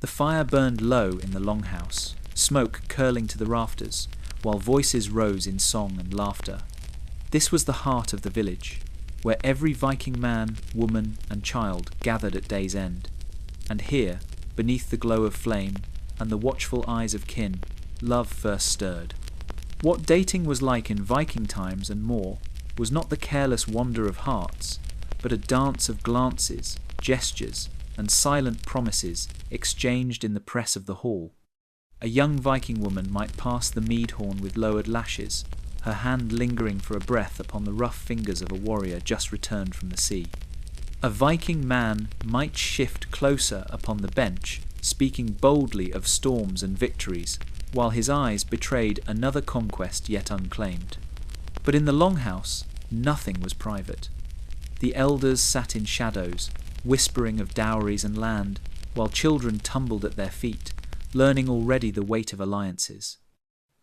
The fire burned low in the longhouse, smoke curling to the rafters, while voices rose in song and laughter. This was the heart of the village, where every Viking man, woman, and child gathered at day's end. And here, beneath the glow of flame and the watchful eyes of kin, love first stirred. What dating was like in Viking times and more was not the careless wander of hearts, but a dance of glances, gestures, and silent promises exchanged in the press of the hall. A young Viking woman might pass the mead horn with lowered lashes, her hand lingering for a breath upon the rough fingers of a warrior just returned from the sea. A Viking man might shift closer upon the bench, speaking boldly of storms and victories, while his eyes betrayed another conquest yet unclaimed. But in the longhouse, nothing was private. The elders sat in shadows, whispering of dowries and land, while children tumbled at their feet, learning already the weight of alliances.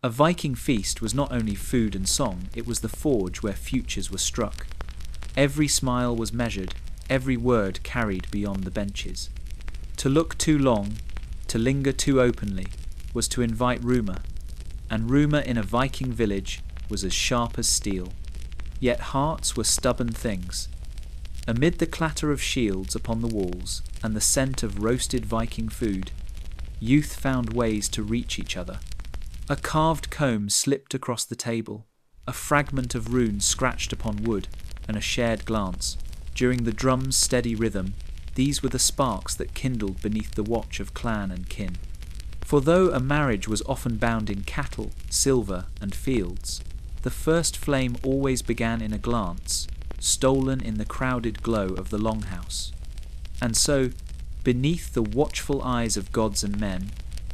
A Viking feast was not only food and song, it was the forge where futures were struck. Every smile was measured, every word carried beyond the benches. To look too long, to linger too openly, was to invite rumour, and rumour in a Viking village was as sharp as steel. Yet hearts were stubborn things. Amid the clatter of shields upon the walls and the scent of roasted Viking food, youth found ways to reach each other. A carved comb slipped across the table, a fragment of rune scratched upon wood, and a shared glance. During the drum's steady rhythm, these were the sparks that kindled beneath the watch of clan and kin. For though a marriage was often bound in cattle, silver, and fields, the first flame always began in a glance, stolen in the crowded glow of the longhouse. And so, beneath the watchful eyes of gods and men,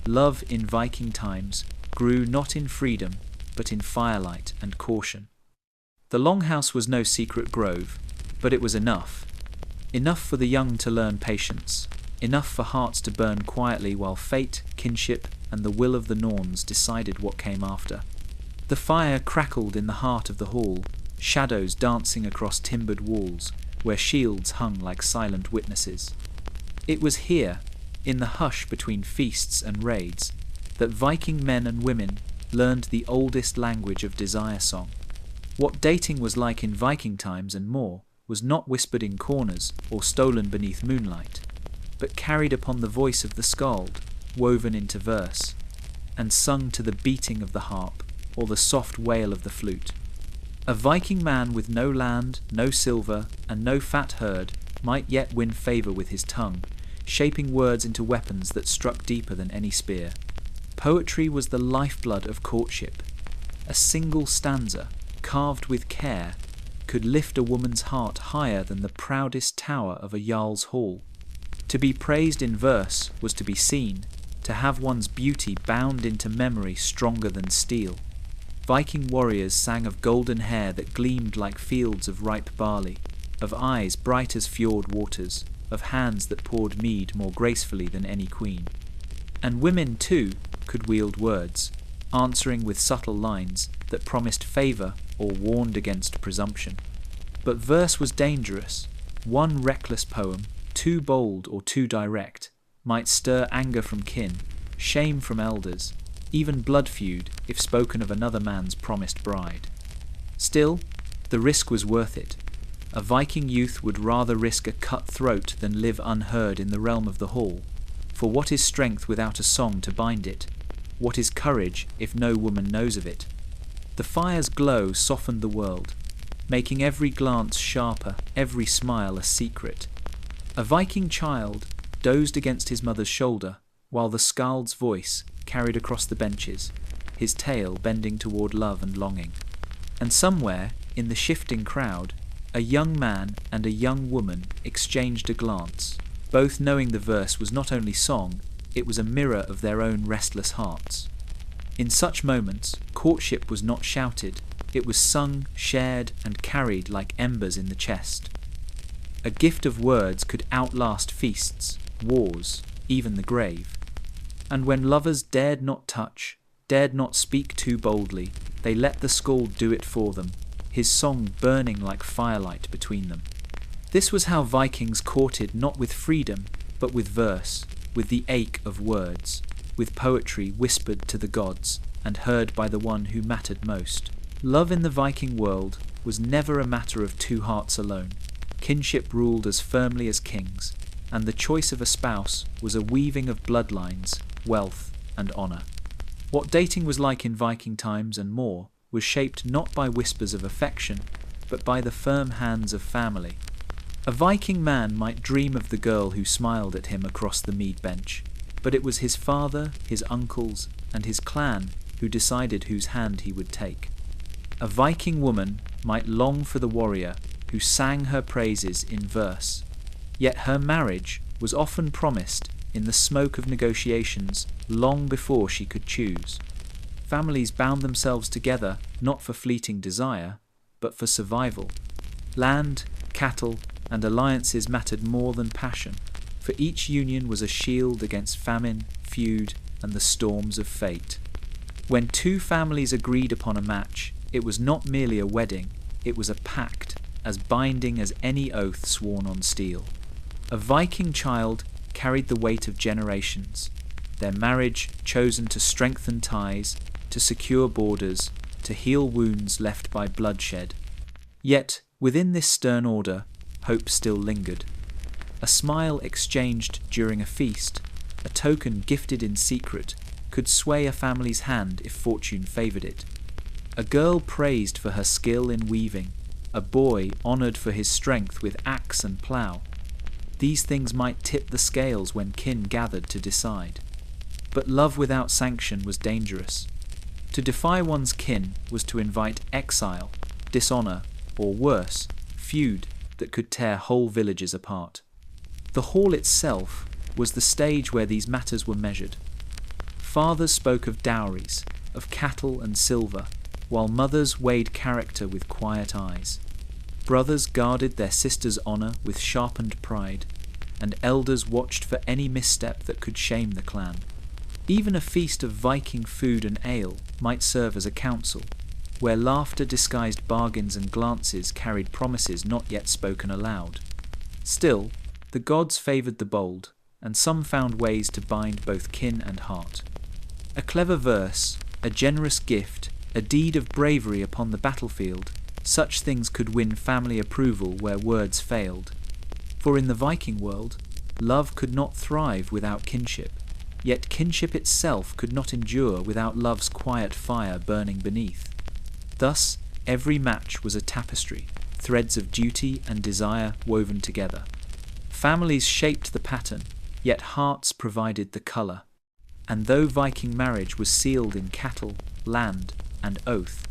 love in Viking times grew not in freedom, but in firelight and caution. The longhouse was no secret grove, but it was enough. Enough for the young to learn patience, enough for hearts to burn quietly while fate, kinship, and the will of the Norns decided what came after. The fire crackled in the heart of the hall, shadows dancing across timbered walls, where shields hung like silent witnesses. It was here, in the hush between feasts and raids, that Viking men and women learned the oldest language of desire song. What dating was like in Viking times and more was not whispered in corners or stolen beneath moonlight, but carried upon the voice of the skald, woven into verse, and sung to the beating of the harp or the soft wail of the flute. A Viking man with no land, no silver, and no fat herd might yet win favour with his tongue, shaping words into weapons that struck deeper than any spear. Poetry was the lifeblood of courtship. A single stanza, carved with care, could lift a woman's heart higher than the proudest tower of a jarl's hall. To be praised in verse was to be seen, to have one's beauty bound into memory stronger than steel. Viking warriors sang of golden hair that gleamed like fields of ripe barley, of eyes bright as fjord waters, of hands that poured mead more gracefully than any queen. And women, too, could wield words, answering with subtle lines that promised favour or warned against presumption. But verse was dangerous. One reckless poem, too bold or too direct, might stir anger from kin, shame from elders, even blood feud if spoken of another man's promised bride. Still, the risk was worth it. A Viking youth would rather risk a cut throat than live unheard in the realm of the hall. For what is strength without a song to bind it? What is courage if no woman knows of it? The fire's glow softened the world, making every glance sharper, every smile a secret. A Viking child dozed against his mother's shoulder, while the skald's voice carried across the benches, his tail bending toward love and longing. And somewhere, in the shifting crowd, a young man and a young woman exchanged a glance, both knowing the verse was not only song, it was a mirror of their own restless hearts. In such moments, courtship was not shouted, it was sung, shared, and carried like embers in the chest. A gift of words could outlast feasts, wars, even the grave. And when lovers dared not touch, dared not speak too boldly, they let the skald do it for them, his song burning like firelight between them. This was how Vikings courted not with freedom, but with verse, with the ache of words, with poetry whispered to the gods and heard by the one who mattered most. Love in the Viking world was never a matter of two hearts alone. Kinship ruled as firmly as kings, and the choice of a spouse was a weaving of bloodlines, wealth, and honor. What dating was like in Viking times and more was shaped not by whispers of affection, but by the firm hands of family. A Viking man might dream of the girl who smiled at him across the mead bench, but it was his father, his uncles, and his clan who decided whose hand he would take. A Viking woman might long for the warrior who sang her praises in verse, yet her marriage was often promised in the smoke of negotiations long before she could choose. Families bound themselves together not for fleeting desire, but for survival. Land, cattle, and alliances mattered more than passion, for each union was a shield against famine, feud, and the storms of fate. When two families agreed upon a match, it was not merely a wedding, it was a pact, as binding as any oath sworn on steel. A Viking child carried the weight of generations, their marriage chosen to strengthen ties, to secure borders, to heal wounds left by bloodshed. Yet, within this stern order, hope still lingered. A smile exchanged during a feast, a token gifted in secret, could sway a family's hand if fortune favoured it. A girl praised for her skill in weaving, a boy honoured for his strength with axe and plough. These things might tip the scales when kin gathered to decide. But love without sanction was dangerous. To defy one's kin was to invite exile, dishonour, or worse, feud that could tear whole villages apart. The hall itself was the stage where these matters were measured. Fathers spoke of dowries, of cattle and silver, while mothers weighed character with quiet eyes. Brothers guarded their sisters' honour with sharpened pride, and elders watched for any misstep that could shame the clan. Even a feast of Viking food and ale might serve as a council, where laughter disguised bargains and glances carried promises not yet spoken aloud. Still, the gods favoured the bold, and some found ways to bind both kin and heart. A clever verse, a generous gift, a deed of bravery upon the battlefield, such things could win family approval where words failed. For in the Viking world, love could not thrive without kinship, yet kinship itself could not endure without love's quiet fire burning beneath. Thus, every match was a tapestry, threads of duty and desire woven together. Families shaped the pattern, yet hearts provided the colour. And though Viking marriage was sealed in cattle, land, and oath,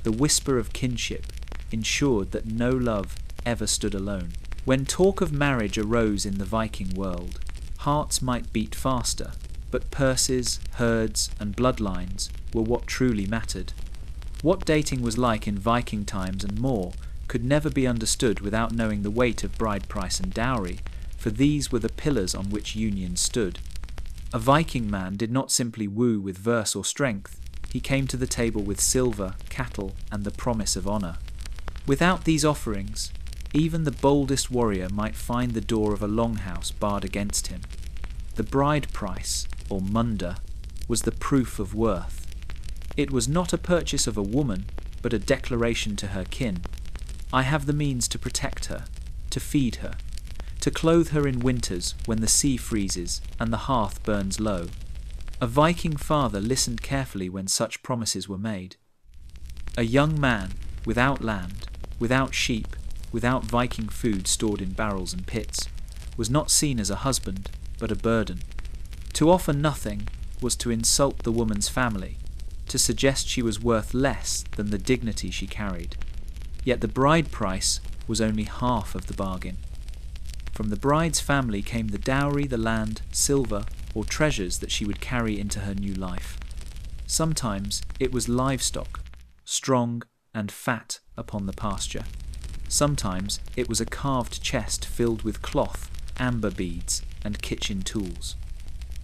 the whisper of kinship ensured that no love ever stood alone. When talk of marriage arose in the Viking world, hearts might beat faster, but purses, herds, and bloodlines were what truly mattered. What dating was like in Viking times and more could never be understood without knowing the weight of bride price and dowry, for these were the pillars on which unions stood. A Viking man did not simply woo with verse or strength, he came to the table with silver, cattle, and the promise of honour. Without these offerings, even the boldest warrior might find the door of a longhouse barred against him. The bride price, or munda, was the proof of worth. It was not a purchase of a woman, but a declaration to her kin. I have the means to protect her, to feed her, to clothe her in winters when the sea freezes and the hearth burns low. A Viking father listened carefully when such promises were made. A young man, without land, without sheep, without Viking food stored in barrels and pits, was not seen as a husband, but a burden. To offer nothing was to insult the woman's family, to suggest she was worth less than the dignity she carried. Yet the bride price was only half of the bargain. From the bride's family came the dowry, the land, silver, or treasures that she would carry into her new life. Sometimes it was livestock, strong and fat upon the pasture. Sometimes it was a carved chest filled with cloth, amber beads, and kitchen tools.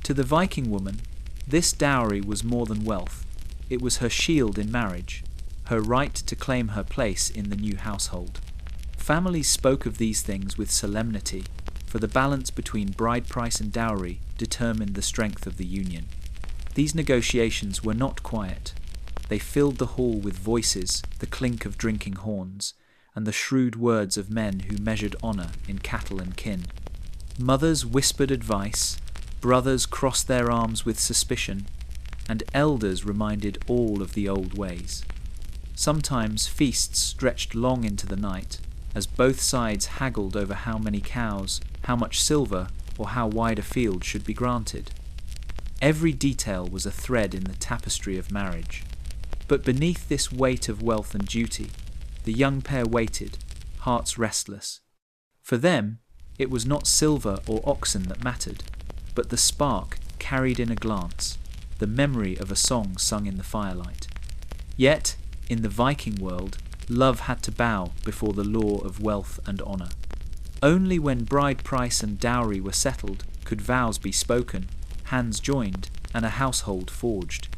To the Viking woman, this dowry was more than wealth. It was her shield in marriage, her right to claim her place in the new household. Families spoke of these things with solemnity, for the balance between bride price and dowry determined the strength of the union. These negotiations were not quiet. They filled the hall with voices, the clink of drinking horns, and the shrewd words of men who measured honour in cattle and kin. Mothers whispered advice, brothers crossed their arms with suspicion, and elders reminded all of the old ways. Sometimes feasts stretched long into the night, as both sides haggled over how many cows, how much silver, or how wide a field should be granted. Every detail was a thread in the tapestry of marriage. But beneath this weight of wealth and duty, the young pair waited, hearts restless. For them, it was not silver or oxen that mattered, but the spark carried in a glance, the memory of a song sung in the firelight. Yet, in the Viking world, love had to bow before the law of wealth and honour. Only when bride price and dowry were settled could vows be spoken, hands joined, and a household forged.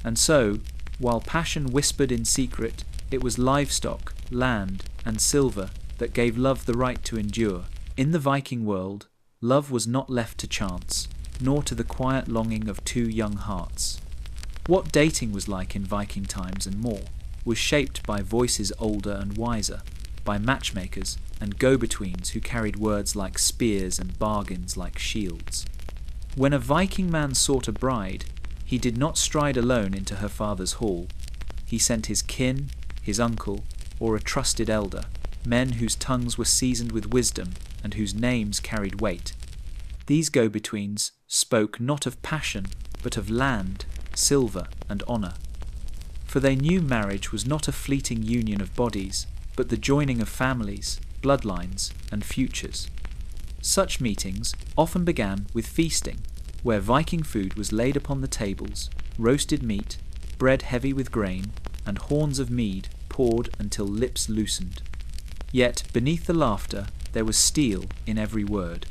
And so, while passion whispered in secret, it was livestock, land, and silver that gave love the right to endure. In the Viking world, love was not left to chance, nor to the quiet longing of two young hearts. What dating was like in Viking times and more was shaped by voices older and wiser, by matchmakers and go-betweens who carried words like spears and bargains like shields. When a Viking man sought a bride, he did not stride alone into her father's hall. He sent his kin, his uncle, or a trusted elder, men whose tongues were seasoned with wisdom and whose names carried weight. These go-betweens spoke not of passion, but of land, silver, and honour. For they knew marriage was not a fleeting union of bodies, but the joining of families, bloodlines, and futures. Such meetings often began with feasting, where Viking food was laid upon the tables, roasted meat, bread heavy with grain, and horns of mead poured until lips loosened. Yet beneath the laughter there was steel in every word.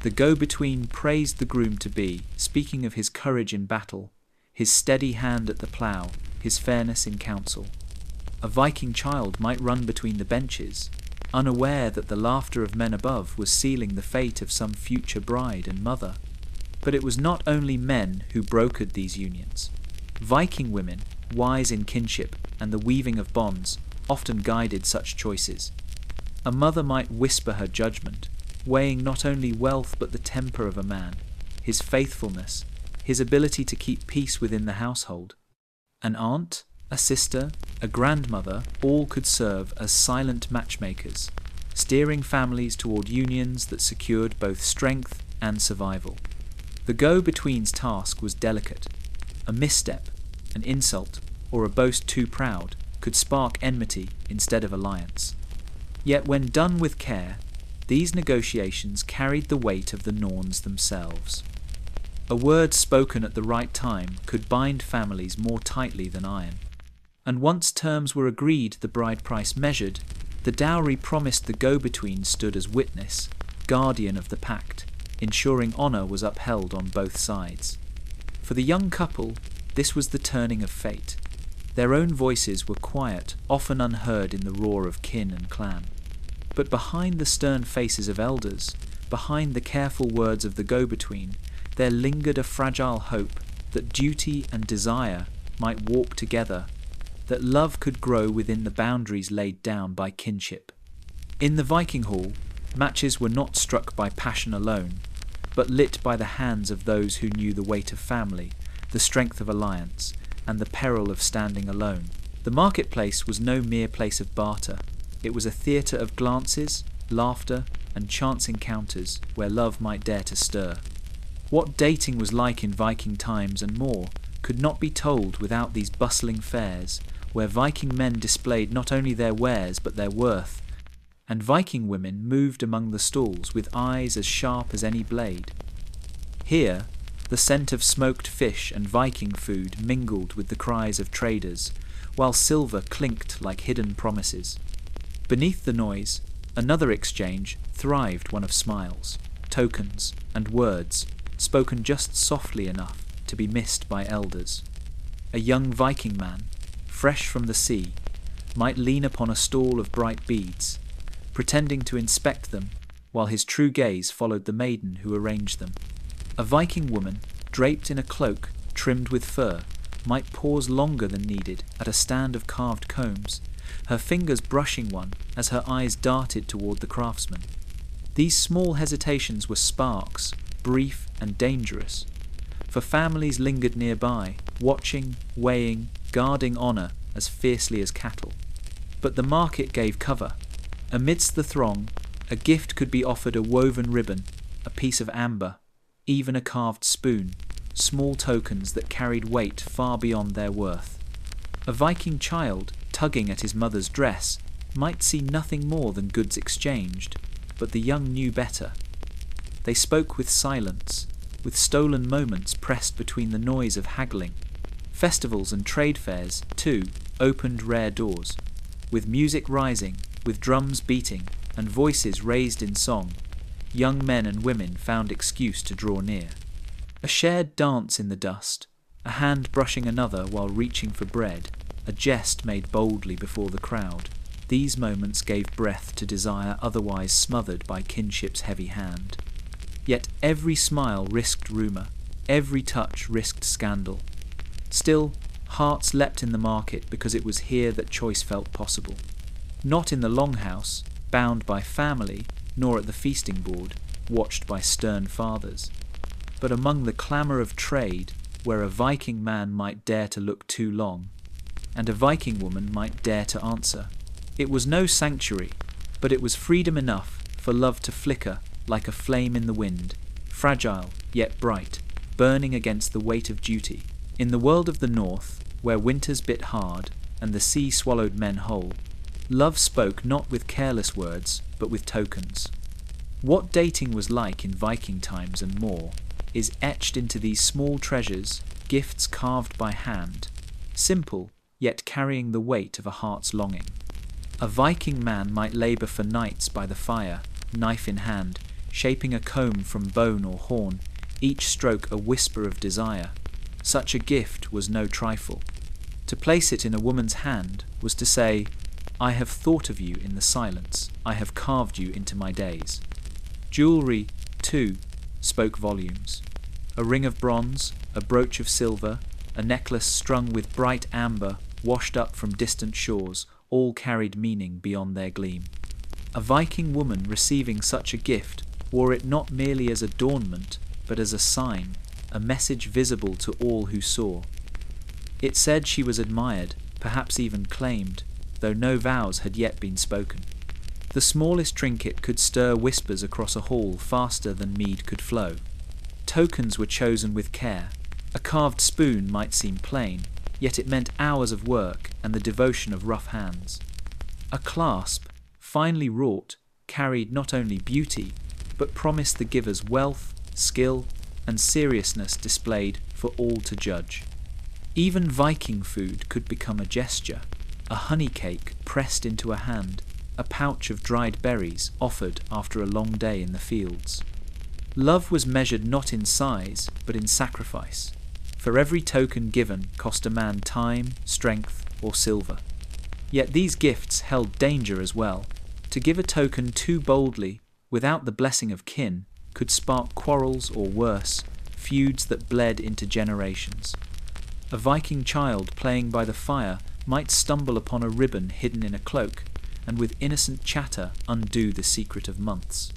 The go-between praised the groom-to-be, speaking of his courage in battle, his steady hand at the plough, his fairness in counsel. A Viking child might run between the benches, unaware that the laughter of men above was sealing the fate of some future bride and mother. But it was not only men who brokered these unions. Viking women, wise in kinship and the weaving of bonds, often guided such choices. A mother might whisper her judgment, weighing not only wealth but the temper of a man, his faithfulness, his ability to keep peace within the household. An aunt, a sister, a grandmother, all could serve as silent matchmakers, steering families toward unions that secured both strength and survival. The go-between's task was delicate. A misstep, an insult, or a boast too proud could spark enmity instead of alliance. Yet when done with care, these negotiations carried the weight of the Norns themselves. A word spoken at the right time could bind families more tightly than iron. And once terms were agreed, the bride price measured, the dowry promised the go-between stood as witness, guardian of the pact, ensuring honour was upheld on both sides. For the young couple, this was the turning of fate. Their own voices were quiet, often unheard in the roar of kin and clan. But behind the stern faces of elders, behind the careful words of the go-between, there lingered a fragile hope that duty and desire might walk together, that love could grow within the boundaries laid down by kinship. In the Viking hall, matches were not struck by passion alone, but lit by the hands of those who knew the weight of family, the strength of alliance, and the peril of standing alone. The marketplace was no mere place of barter. It was a theatre of glances, laughter, and chance encounters where love might dare to stir. What dating was like in Viking times and more could not be told without these bustling fairs, where Viking men displayed not only their wares but their worth, and Viking women moved among the stalls with eyes as sharp as any blade. Here, the scent of smoked fish and Viking food mingled with the cries of traders, while silver clinked like hidden promises. Beneath the noise, another exchange thrived, one of smiles, tokens, and words, spoken just softly enough to be missed by elders. A young Viking man, fresh from the sea, might lean upon a stall of bright beads, pretending to inspect them, while his true gaze followed the maiden who arranged them. A Viking woman, draped in a cloak trimmed with fur, might pause longer than needed at a stand of carved combs, her fingers brushing one as her eyes darted toward the craftsman. These small hesitations were sparks, brief and dangerous, for families lingered nearby, watching, weighing, guarding honor as fiercely as cattle. But the market gave cover. Amidst the throng, a gift could be offered: a woven ribbon, a piece of amber, even a carved spoon, small tokens that carried weight far beyond their worth. A Viking child, tugging at his mother's dress, might see nothing more than goods exchanged, but the young knew better. They spoke with silence, with stolen moments pressed between the noise of haggling. Festivals and trade fairs, too, opened rare doors. With music rising, with drums beating, and voices raised in song, young men and women found excuse to draw near. A shared dance in the dust, a hand brushing another while reaching for bread, a jest made boldly before the crowd. These moments gave breath to desire otherwise smothered by kinship's heavy hand. Yet every smile risked rumour, every touch risked scandal. Still, hearts leapt in the market because it was here that choice felt possible. Not in the longhouse, bound by family, nor at the feasting board, watched by stern fathers, but among the clamour of trade, where a Viking man might dare to look too long, and a Viking woman might dare to answer. It was no sanctuary, but it was freedom enough for love to flicker like a flame in the wind, fragile yet bright, burning against the weight of duty. In the world of the north, where winters bit hard and the sea swallowed men whole, love spoke not with careless words, but with tokens. What dating was like in Viking times and more is etched into these small treasures, gifts carved by hand, simple, yet carrying the weight of a heart's longing. A Viking man might labour for nights by the fire, knife in hand, shaping a comb from bone or horn, each stroke a whisper of desire. Such a gift was no trifle. To place it in a woman's hand was to say, "I have thought of you in the silence, I have carved you into my days." Jewellery, too, spoke volumes. A ring of bronze, a brooch of silver, a necklace strung with bright amber washed up from distant shores, all carried meaning beyond their gleam. A Viking woman receiving such a gift wore it not merely as adornment, but as a sign, a message visible to all who saw. It said she was admired, perhaps even claimed, though no vows had yet been spoken. The smallest trinket could stir whispers across a hall faster than mead could flow. Tokens were chosen with care. A carved spoon might seem plain, yet it meant hours of work and the devotion of rough hands. A clasp, finely wrought, carried not only beauty, but promised the giver's wealth, skill, and seriousness displayed for all to judge. Even Viking food could become a gesture, a honey cake pressed into a hand, a pouch of dried berries offered after a long day in the fields. Love was measured not in size, but in sacrifice. For every token given cost a man time, strength, or silver. Yet these gifts held danger as well. To give a token too boldly, without the blessing of kin, could spark quarrels or worse, feuds that bled into generations. A Viking child playing by the fire might stumble upon a ribbon hidden in a cloak, and with innocent chatter undo the secret of months.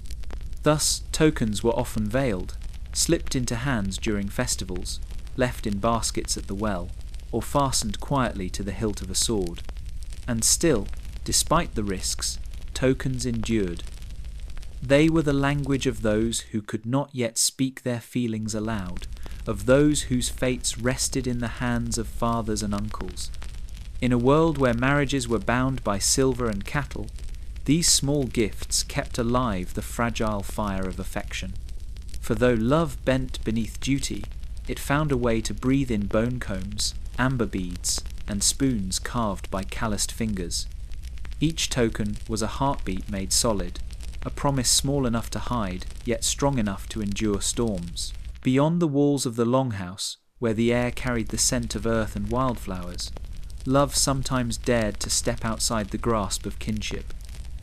Thus, tokens were often veiled, slipped into hands during festivals, left in baskets at the well, or fastened quietly to the hilt of a sword. And still, despite the risks, tokens endured. They were the language of those who could not yet speak their feelings aloud, of those whose fates rested in the hands of fathers and uncles. In a world where marriages were bound by silver and cattle, these small gifts kept alive the fragile fire of affection. For though love bent beneath duty, it found a way to breathe in bone combs, amber beads, and spoons carved by calloused fingers. Each token was a heartbeat made solid, a promise small enough to hide, yet strong enough to endure storms. Beyond the walls of the longhouse, where the air carried the scent of earth and wildflowers, love sometimes dared to step outside the grasp of kinship.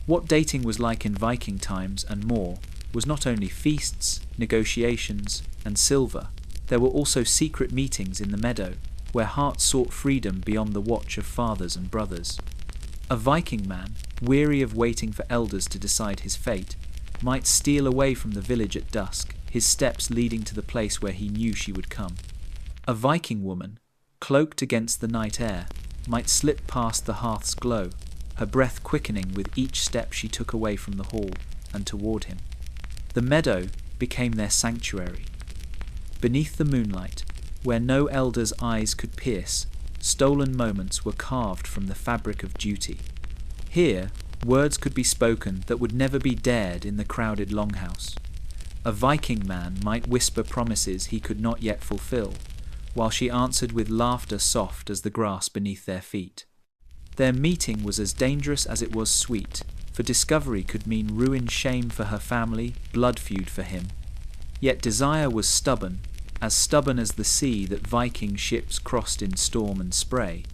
What dating was like in Viking times and more was not only feasts, negotiations, and silver. There were also secret meetings in the meadow, where hearts sought freedom beyond the watch of fathers and brothers. A Viking man, weary of waiting for elders to decide his fate, might steal away from the village at dusk, his steps leading to the place where he knew she would come. A Viking woman, cloaked against the night air, might slip past the hearth's glow, her breath quickening with each step she took away from the hall and toward him. The meadow became their sanctuary. Beneath the moonlight, where no elder's eyes could pierce, stolen moments were carved from the fabric of duty. Here, words could be spoken that would never be dared in the crowded longhouse. A Viking man might whisper promises he could not yet fulfill, while she answered with laughter soft as the grass beneath their feet. Their meeting was as dangerous as it was sweet, for discovery could mean ruined shame for her family, blood feud for him. Yet desire was stubborn as the sea that Viking ships crossed in storm and spray.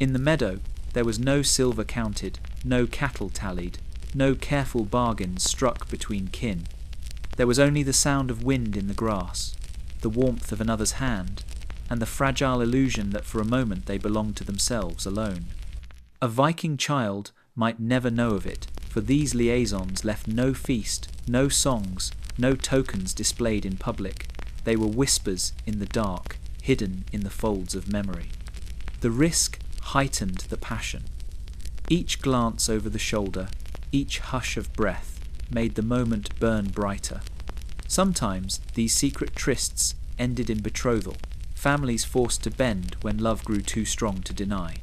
In the meadow, there was no silver counted, no cattle tallied, no careful bargains struck between kin. There was only the sound of wind in the grass, the warmth of another's hand, and the fragile illusion that for a moment they belonged to themselves alone. A Viking child might never know of it, for these liaisons left no feast, no songs, no tokens displayed in public. They were whispers in the dark, hidden in the folds of memory. The risk heightened the passion. Each glance over the shoulder, each hush of breath, made the moment burn brighter. Sometimes these secret trysts ended in betrothal, families forced to bend when love grew too strong to deny.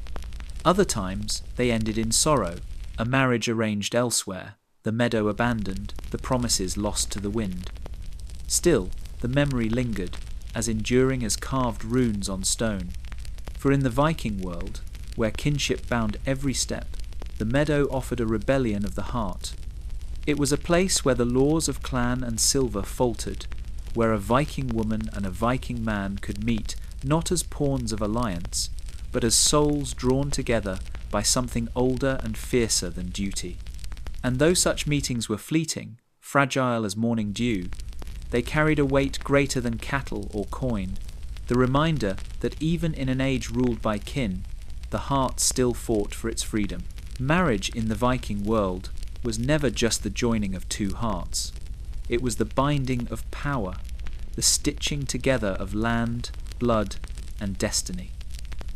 Other times they ended in sorrow, a marriage arranged elsewhere, the meadow abandoned, the promises lost to the wind. Still, the memory lingered, as enduring as carved runes on stone. For in the Viking world, where kinship bound every step, the meadow offered a rebellion of the heart. It was a place where the laws of clan and silver faltered, where a Viking woman and a Viking man could meet not as pawns of alliance, but as souls drawn together by something older and fiercer than duty. And though such meetings were fleeting, fragile as morning dew, they carried a weight greater than cattle or coin, the reminder that even in an age ruled by kin, the heart still fought for its freedom. Marriage in the Viking world was never just the joining of two hearts. It was the binding of power, the stitching together of land, blood, and destiny.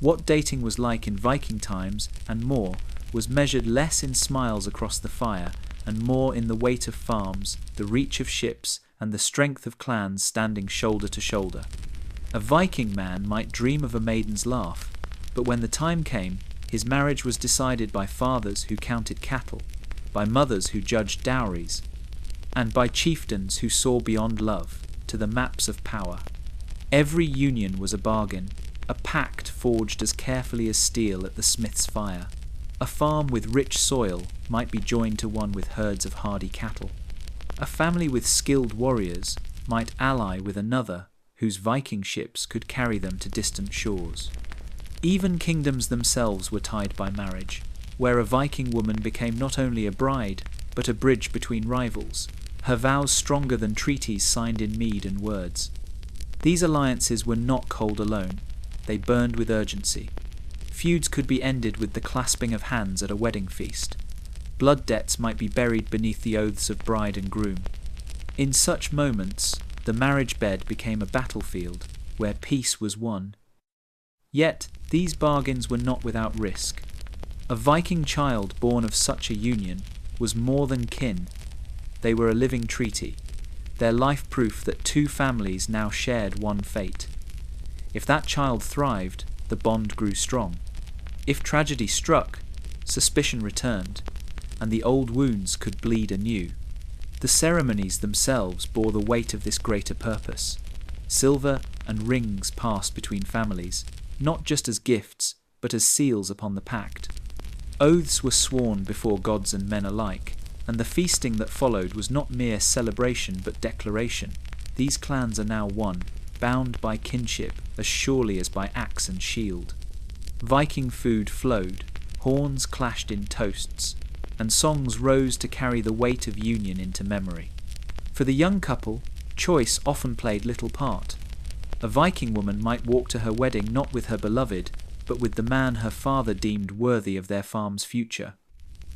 What dating was like in Viking times, and more, was measured less in smiles across the fire, and more in the weight of farms, the reach of ships, and the strength of clans standing shoulder to shoulder. A Viking man might dream of a maiden's laugh, but when the time came, his marriage was decided by fathers who counted cattle, by mothers who judged dowries, and by chieftains who saw beyond love, to the maps of power. Every union was a bargain, a pact forged as carefully as steel at the smith's fire. A farm with rich soil might be joined to one with herds of hardy cattle. A family with skilled warriors might ally with another whose Viking ships could carry them to distant shores. Even kingdoms themselves were tied by marriage, where a Viking woman became not only a bride, but a bridge between rivals, her vows stronger than treaties signed in mead and words. These alliances were not cold alone, they burned with urgency. Feuds could be ended with the clasping of hands at a wedding feast. Blood debts might be buried beneath the oaths of bride and groom. In such moments, the marriage bed became a battlefield where peace was won. Yet, these bargains were not without risk. A Viking child born of such a union was more than kin. They were a living treaty, their life proof that two families now shared one fate. If that child thrived, the bond grew strong. If tragedy struck, suspicion returned, and the old wounds could bleed anew. The ceremonies themselves bore the weight of this greater purpose. Silver and rings passed between families, not just as gifts, but as seals upon the pact. Oaths were sworn before gods and men alike, and the feasting that followed was not mere celebration but declaration. These clans are now one, bound by kinship as surely as by axe and shield. Viking food flowed, horns clashed in toasts, and songs rose to carry the weight of union into memory. For the young couple, choice often played little part. A Viking woman might walk to her wedding not with her beloved, but with the man her father deemed worthy of their farm's future.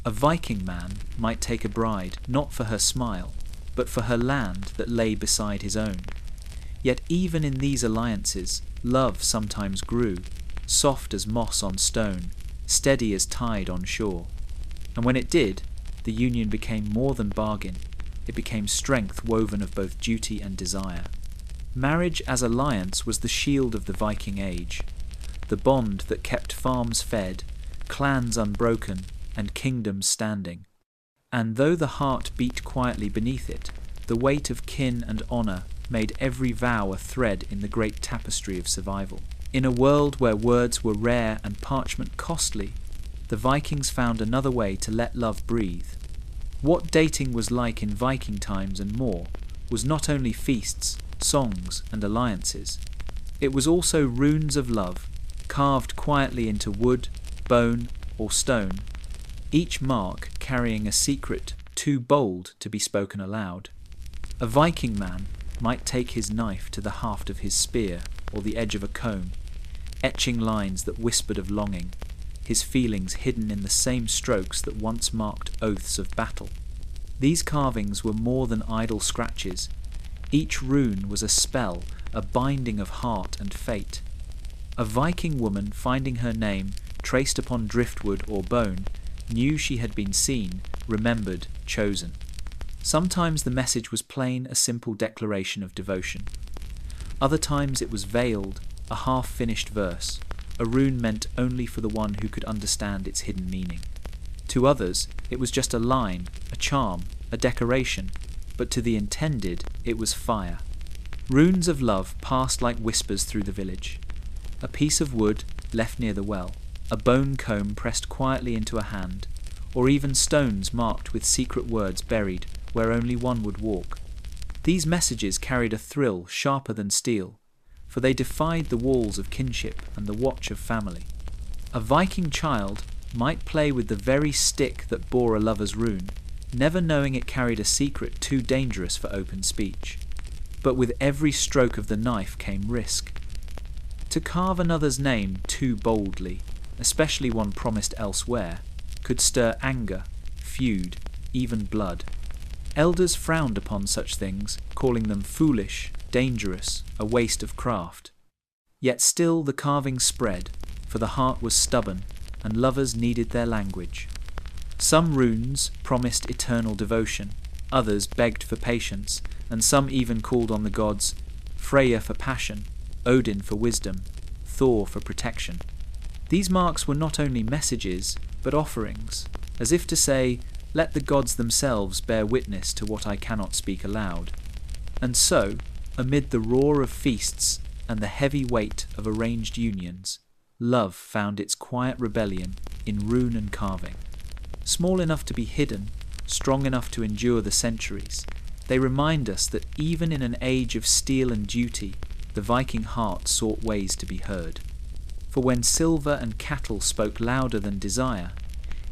A Viking man might take a bride not for her smile, but for her land that lay beside his own. Yet even in these alliances, love sometimes grew, soft as moss on stone, steady as tide on shore. And when it did, the union became more than bargain. It became strength woven of both duty and desire. Marriage as alliance was the shield of the Viking age, the bond that kept farms fed, clans unbroken, and kingdoms standing. And though the heart beat quietly beneath it, the weight of kin and honour made every vow a thread in the great tapestry of survival. In a world where words were rare and parchment costly, the Vikings found another way to let love breathe. What dating was like in Viking times and more was not only feasts, songs, and alliances. It was also runes of love, carved quietly into wood, bone, or stone, each mark carrying a secret too bold to be spoken aloud. A Viking man might take his knife to the haft of his spear or the edge of a comb, etching lines that whispered of longing, his feelings hidden in the same strokes that once marked oaths of battle. These carvings were more than idle scratches. Each rune was a spell, a binding of heart and fate. A Viking woman finding her name traced upon driftwood or bone knew she had been seen, remembered, chosen. Sometimes the message was plain, a simple declaration of devotion. Other times it was veiled, a half-finished verse, a rune meant only for the one who could understand its hidden meaning. To others, it was just a line, a charm, a decoration, but to the intended, it was fire. Runes of love passed like whispers through the village. A piece of wood left near the well, a bone comb pressed quietly into a hand, or even stones marked with secret words buried where only one would walk. These messages carried a thrill sharper than steel, for they defied the walls of kinship and the watch of family. A Viking child might play with the very stick that bore a lover's rune, never knowing it carried a secret too dangerous for open speech. But with every stroke of the knife came risk. To carve another's name too boldly, especially one promised elsewhere, could stir anger, feud, even blood. Elders frowned upon such things, calling them foolish, dangerous, a waste of craft. Yet still the carving spread, for the heart was stubborn, and lovers needed their language. Some runes promised eternal devotion, others begged for patience, and some even called on the gods, Freya for passion, Odin for wisdom, Thor for protection. These marks were not only messages, but offerings, as if to say, let the gods themselves bear witness to what I cannot speak aloud. And so, amid the roar of feasts and the heavy weight of arranged unions, love found its quiet rebellion in rune and carving. Small enough to be hidden, strong enough to endure the centuries, they remind us that even in an age of steel and duty, the Viking heart sought ways to be heard. For when silver and cattle spoke louder than desire,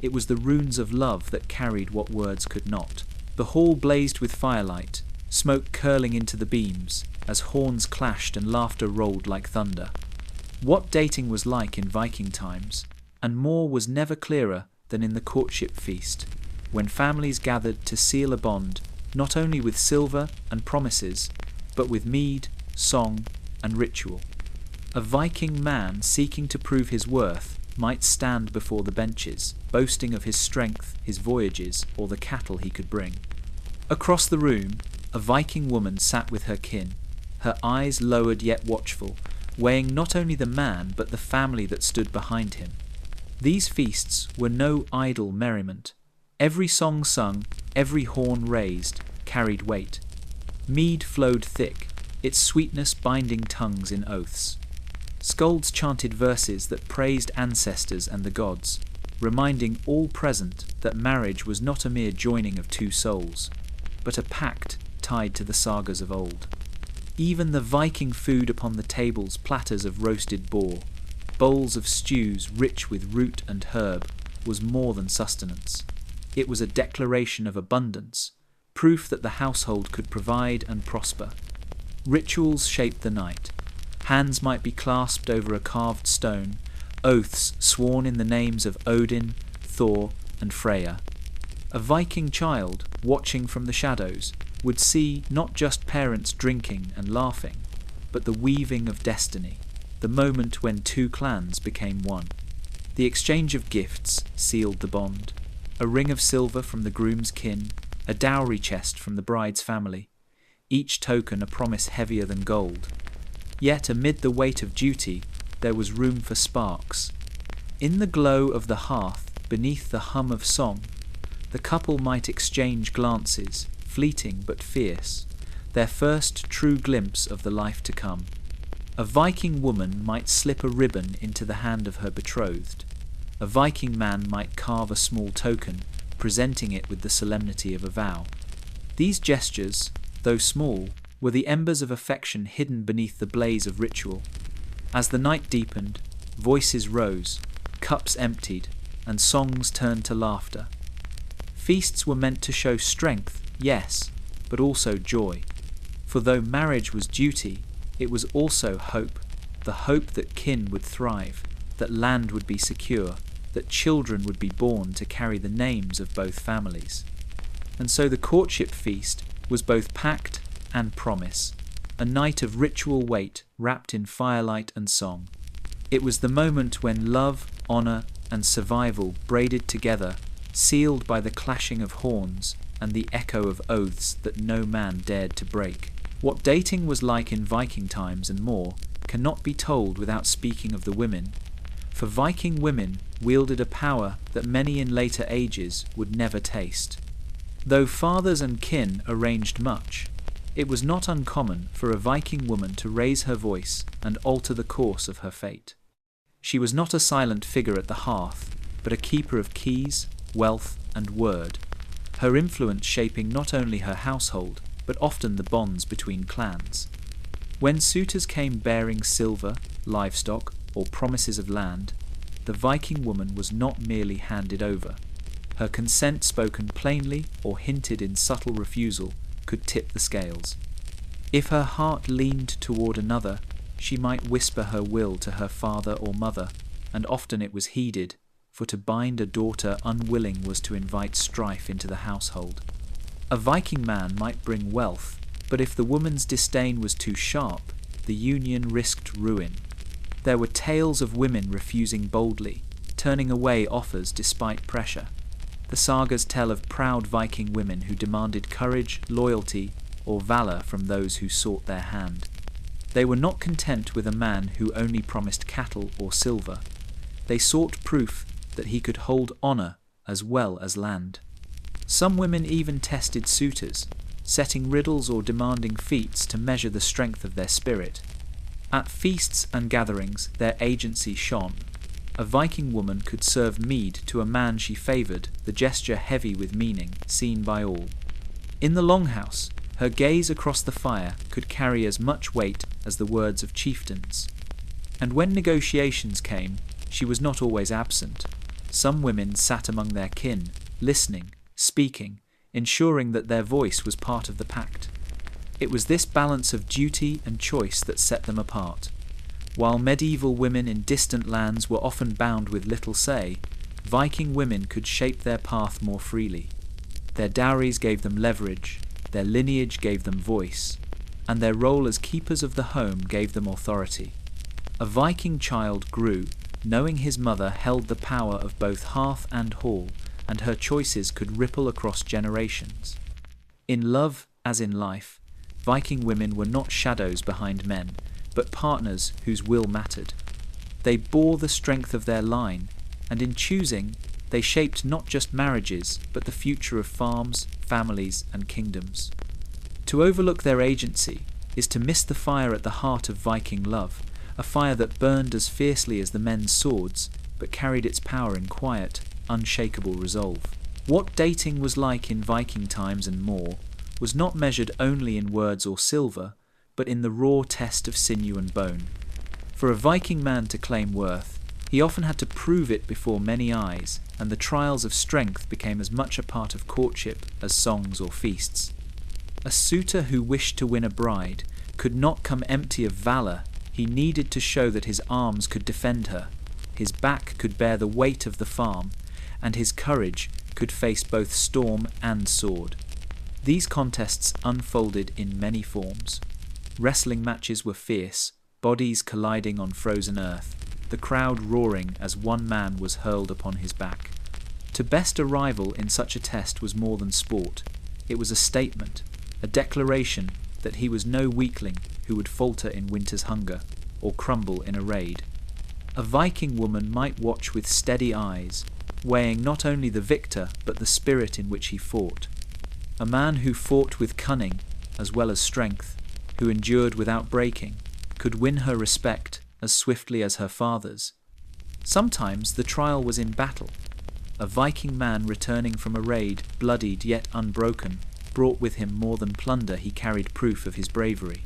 it was the runes of love that carried what words could not. The hall blazed with firelight, smoke curling into the beams, as horns clashed and laughter rolled like thunder. What dating was like in Viking times, and more was never clearer than in the courtship feast, when families gathered to seal a bond not only with silver and promises, but with mead, song, and ritual. A Viking man seeking to prove his worth might stand before the benches, boasting of his strength, his voyages, or the cattle he could bring. Across the room, a Viking woman sat with her kin, her eyes lowered yet watchful, weighing not only the man but the family that stood behind him. These feasts were no idle merriment. Every song sung, every horn raised, carried weight. Mead flowed thick, its sweetness binding tongues in oaths. Skalds chanted verses that praised ancestors and the gods, reminding all present that marriage was not a mere joining of two souls, but a pact tied to the sagas of old. Even the Viking food upon the tables, platters of roasted boar, bowls of stews rich with root and herb, was more than sustenance. It was a declaration of abundance, proof that the household could provide and prosper. Rituals shaped the night. Hands might be clasped over a carved stone, oaths sworn in the names of Odin, Thor, and Freya. A Viking child, watching from the shadows, would see not just parents drinking and laughing, but the weaving of destiny, the moment when two clans became one. The exchange of gifts sealed the bond. A ring of silver from the groom's kin, a dowry chest from the bride's family, each token a promise heavier than gold. Yet amid the weight of duty, there was room for sparks. In the glow of the hearth, beneath the hum of song, the couple might exchange glances, fleeting but fierce, their first true glimpse of the life to come. A Viking woman might slip a ribbon into the hand of her betrothed. A Viking man might carve a small token, presenting it with the solemnity of a vow. These gestures, though small, were the embers of affection hidden beneath the blaze of ritual. As the night deepened, voices rose, cups emptied, and songs turned to laughter. Feasts were meant to show strength, yes, but also joy. For though marriage was duty, it was also hope, the hope that kin would thrive, that land would be secure, that children would be born to carry the names of both families. And so the courtship feast was both pact and promise, a night of ritual weight wrapped in firelight and song. It was the moment when love, honour, and survival braided together, sealed by the clashing of horns and the echo of oaths that no man dared to break. What dating was like in Viking times and more cannot be told without speaking of the women, for Viking women wielded a power that many in later ages would never taste. Though fathers and kin arranged much, it was not uncommon for a Viking woman to raise her voice and alter the course of her fate. She was not a silent figure at the hearth, but a keeper of keys, wealth, and word, her influence shaping not only her household, but often the bonds between clans. When suitors came bearing silver, livestock, or promises of land, the Viking woman was not merely handed over. Her consent spoken plainly or hinted in subtle refusal could tip the scales. If her heart leaned toward another, she might whisper her will to her father or mother, and often it was heeded, for to bind a daughter unwilling was to invite strife into the household. A Viking man might bring wealth, but if the woman's disdain was too sharp, the union risked ruin. There were tales of women refusing boldly, turning away offers despite pressure. The sagas tell of proud Viking women who demanded courage, loyalty, or valor from those who sought their hand. They were not content with a man who only promised cattle or silver. They sought proof that he could hold honor as well as land. Some women even tested suitors, setting riddles or demanding feats to measure the strength of their spirit. At feasts and gatherings, their agency shone. A Viking woman could serve mead to a man she favoured, the gesture heavy with meaning, seen by all. In the longhouse, her gaze across the fire could carry as much weight as the words of chieftains. And when negotiations came, she was not always absent. Some women sat among their kin, listening, speaking, ensuring that their voice was part of the pact. It was this balance of duty and choice that set them apart. While medieval women in distant lands were often bound with little say, Viking women could shape their path more freely. Their dowries gave them leverage, their lineage gave them voice, and their role as keepers of the home gave them authority. A Viking child grew, knowing his mother held the power of both hearth and hall, and her choices could ripple across generations. In love, as in life, Viking women were not shadows behind men, but partners whose will mattered. They bore the strength of their line, and in choosing, they shaped not just marriages, but the future of farms, families, and kingdoms. To overlook their agency is to miss the fire at the heart of Viking love, a fire that burned as fiercely as the men's swords, but carried its power in quiet, unshakable resolve. What dating was like in Viking times and more was not measured only in words or silver, but in the raw test of sinew and bone. For a Viking man to claim worth, He often had to prove it before many eyes, and the trials of strength became as much a part of courtship as songs or feasts. A suitor who wished to win a bride could not come empty of valor. He needed to show that his arms could defend her, his back could bear the weight of the farm, and his courage could face both storm and sword. These contests unfolded in many forms. Wrestling matches were fierce, bodies colliding on frozen earth, the crowd roaring as one man was hurled upon his back. To best a rival in such a test was more than sport. It was a statement, a declaration that he was no weakling who would falter in winter's hunger or crumble in a raid. A Viking woman might watch with steady eyes, weighing not only the victor but the spirit in which he fought. A man who fought with cunning as well as strength, who endured without breaking, could win her respect as swiftly as her father's. Sometimes the trial was in battle. A Viking man returning from a raid, bloodied yet unbroken, brought with him more than plunder. He carried proof of his bravery.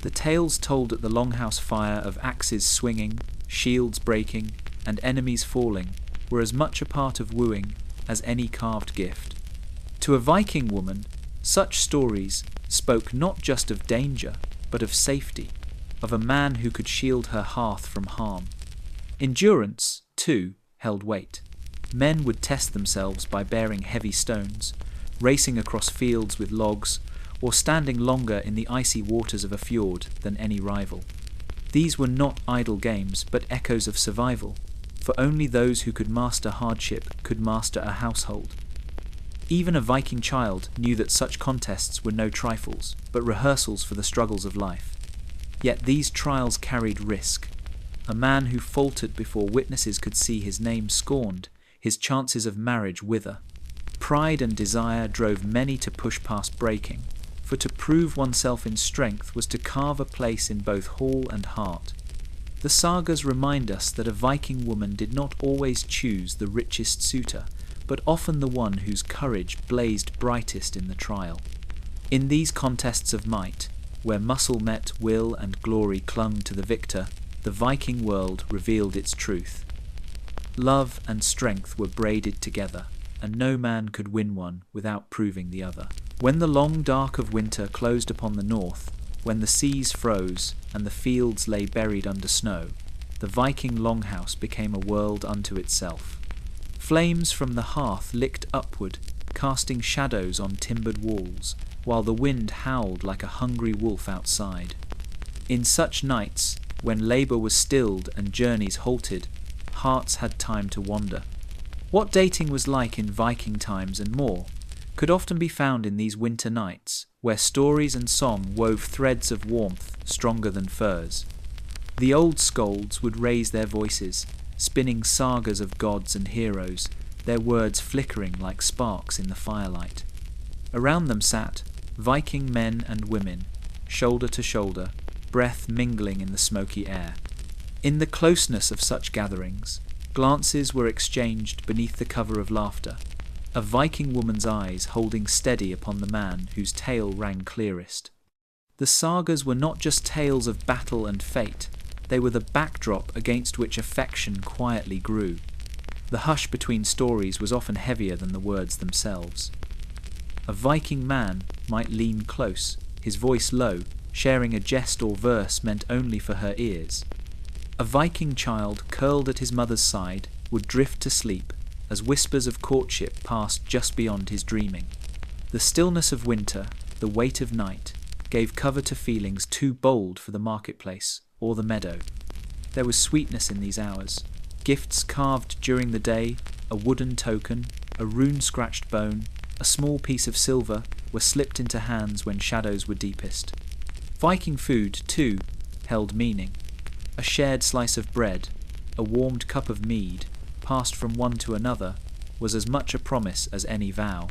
The tales told at the longhouse fire of axes swinging, shields breaking, and enemies falling were as much a part of wooing as any carved gift. To a Viking woman, such stories spoke not just of danger, but of safety, of a man who could shield her hearth from harm. Endurance, too, held weight. Men would test themselves by bearing heavy stones, racing across fields with logs, or standing longer in the icy waters of a fjord than any rival. These were not idle games, but echoes of survival, for only those who could master hardship could master a household. Even a Viking child knew that such contests were no trifles, but rehearsals for the struggles of life. Yet these trials carried risk. A man who faltered before witnesses could see his name scorned, his chances of marriage wither. Pride and desire drove many to push past breaking, for to prove oneself in strength was to carve a place in both hall and heart. The sagas remind us that a Viking woman did not always choose the richest suitor, but often the one whose courage blazed brightest in the trial. In these contests of might, where muscle met will and glory clung to the victor, the Viking world revealed its truth. Love and strength were braided together, and no man could win one without proving the other. When the long dark of winter closed upon the north, when the seas froze and the fields lay buried under snow, the Viking longhouse became a world unto itself. Flames from the hearth licked upward, casting shadows on timbered walls, while the wind howled like a hungry wolf outside. In such nights, when labour was stilled and journeys halted, hearts had time to wander. What dating was like in Viking times and more could often be found in these winter nights, where stories and song wove threads of warmth stronger than furs. The old skalds would raise their voices, spinning sagas of gods and heroes, their words flickering like sparks in the firelight. Around them sat Viking men and women, shoulder to shoulder, breath mingling in the smoky air. In the closeness of such gatherings, glances were exchanged beneath the cover of laughter, a Viking woman's eyes holding steady upon the man whose tale rang clearest. The sagas were not just tales of battle and fate, they were the backdrop against which affection quietly grew. The hush between stories was often heavier than the words themselves. A Viking man might lean close, his voice low, sharing a jest or verse meant only for her ears. A Viking child curled at his mother's side would drift to sleep as whispers of courtship passed just beyond his dreaming. The stillness of winter, the weight of night, gave cover to feelings too bold for the marketplace or the meadow. There was sweetness in these hours, gifts carved during the day, a wooden token, a rune-scratched bone, a small piece of silver were slipped into hands when shadows were deepest. Viking food, too, held meaning. A shared slice of bread, a warmed cup of mead, passed from one to another, was as much a promise as any vow.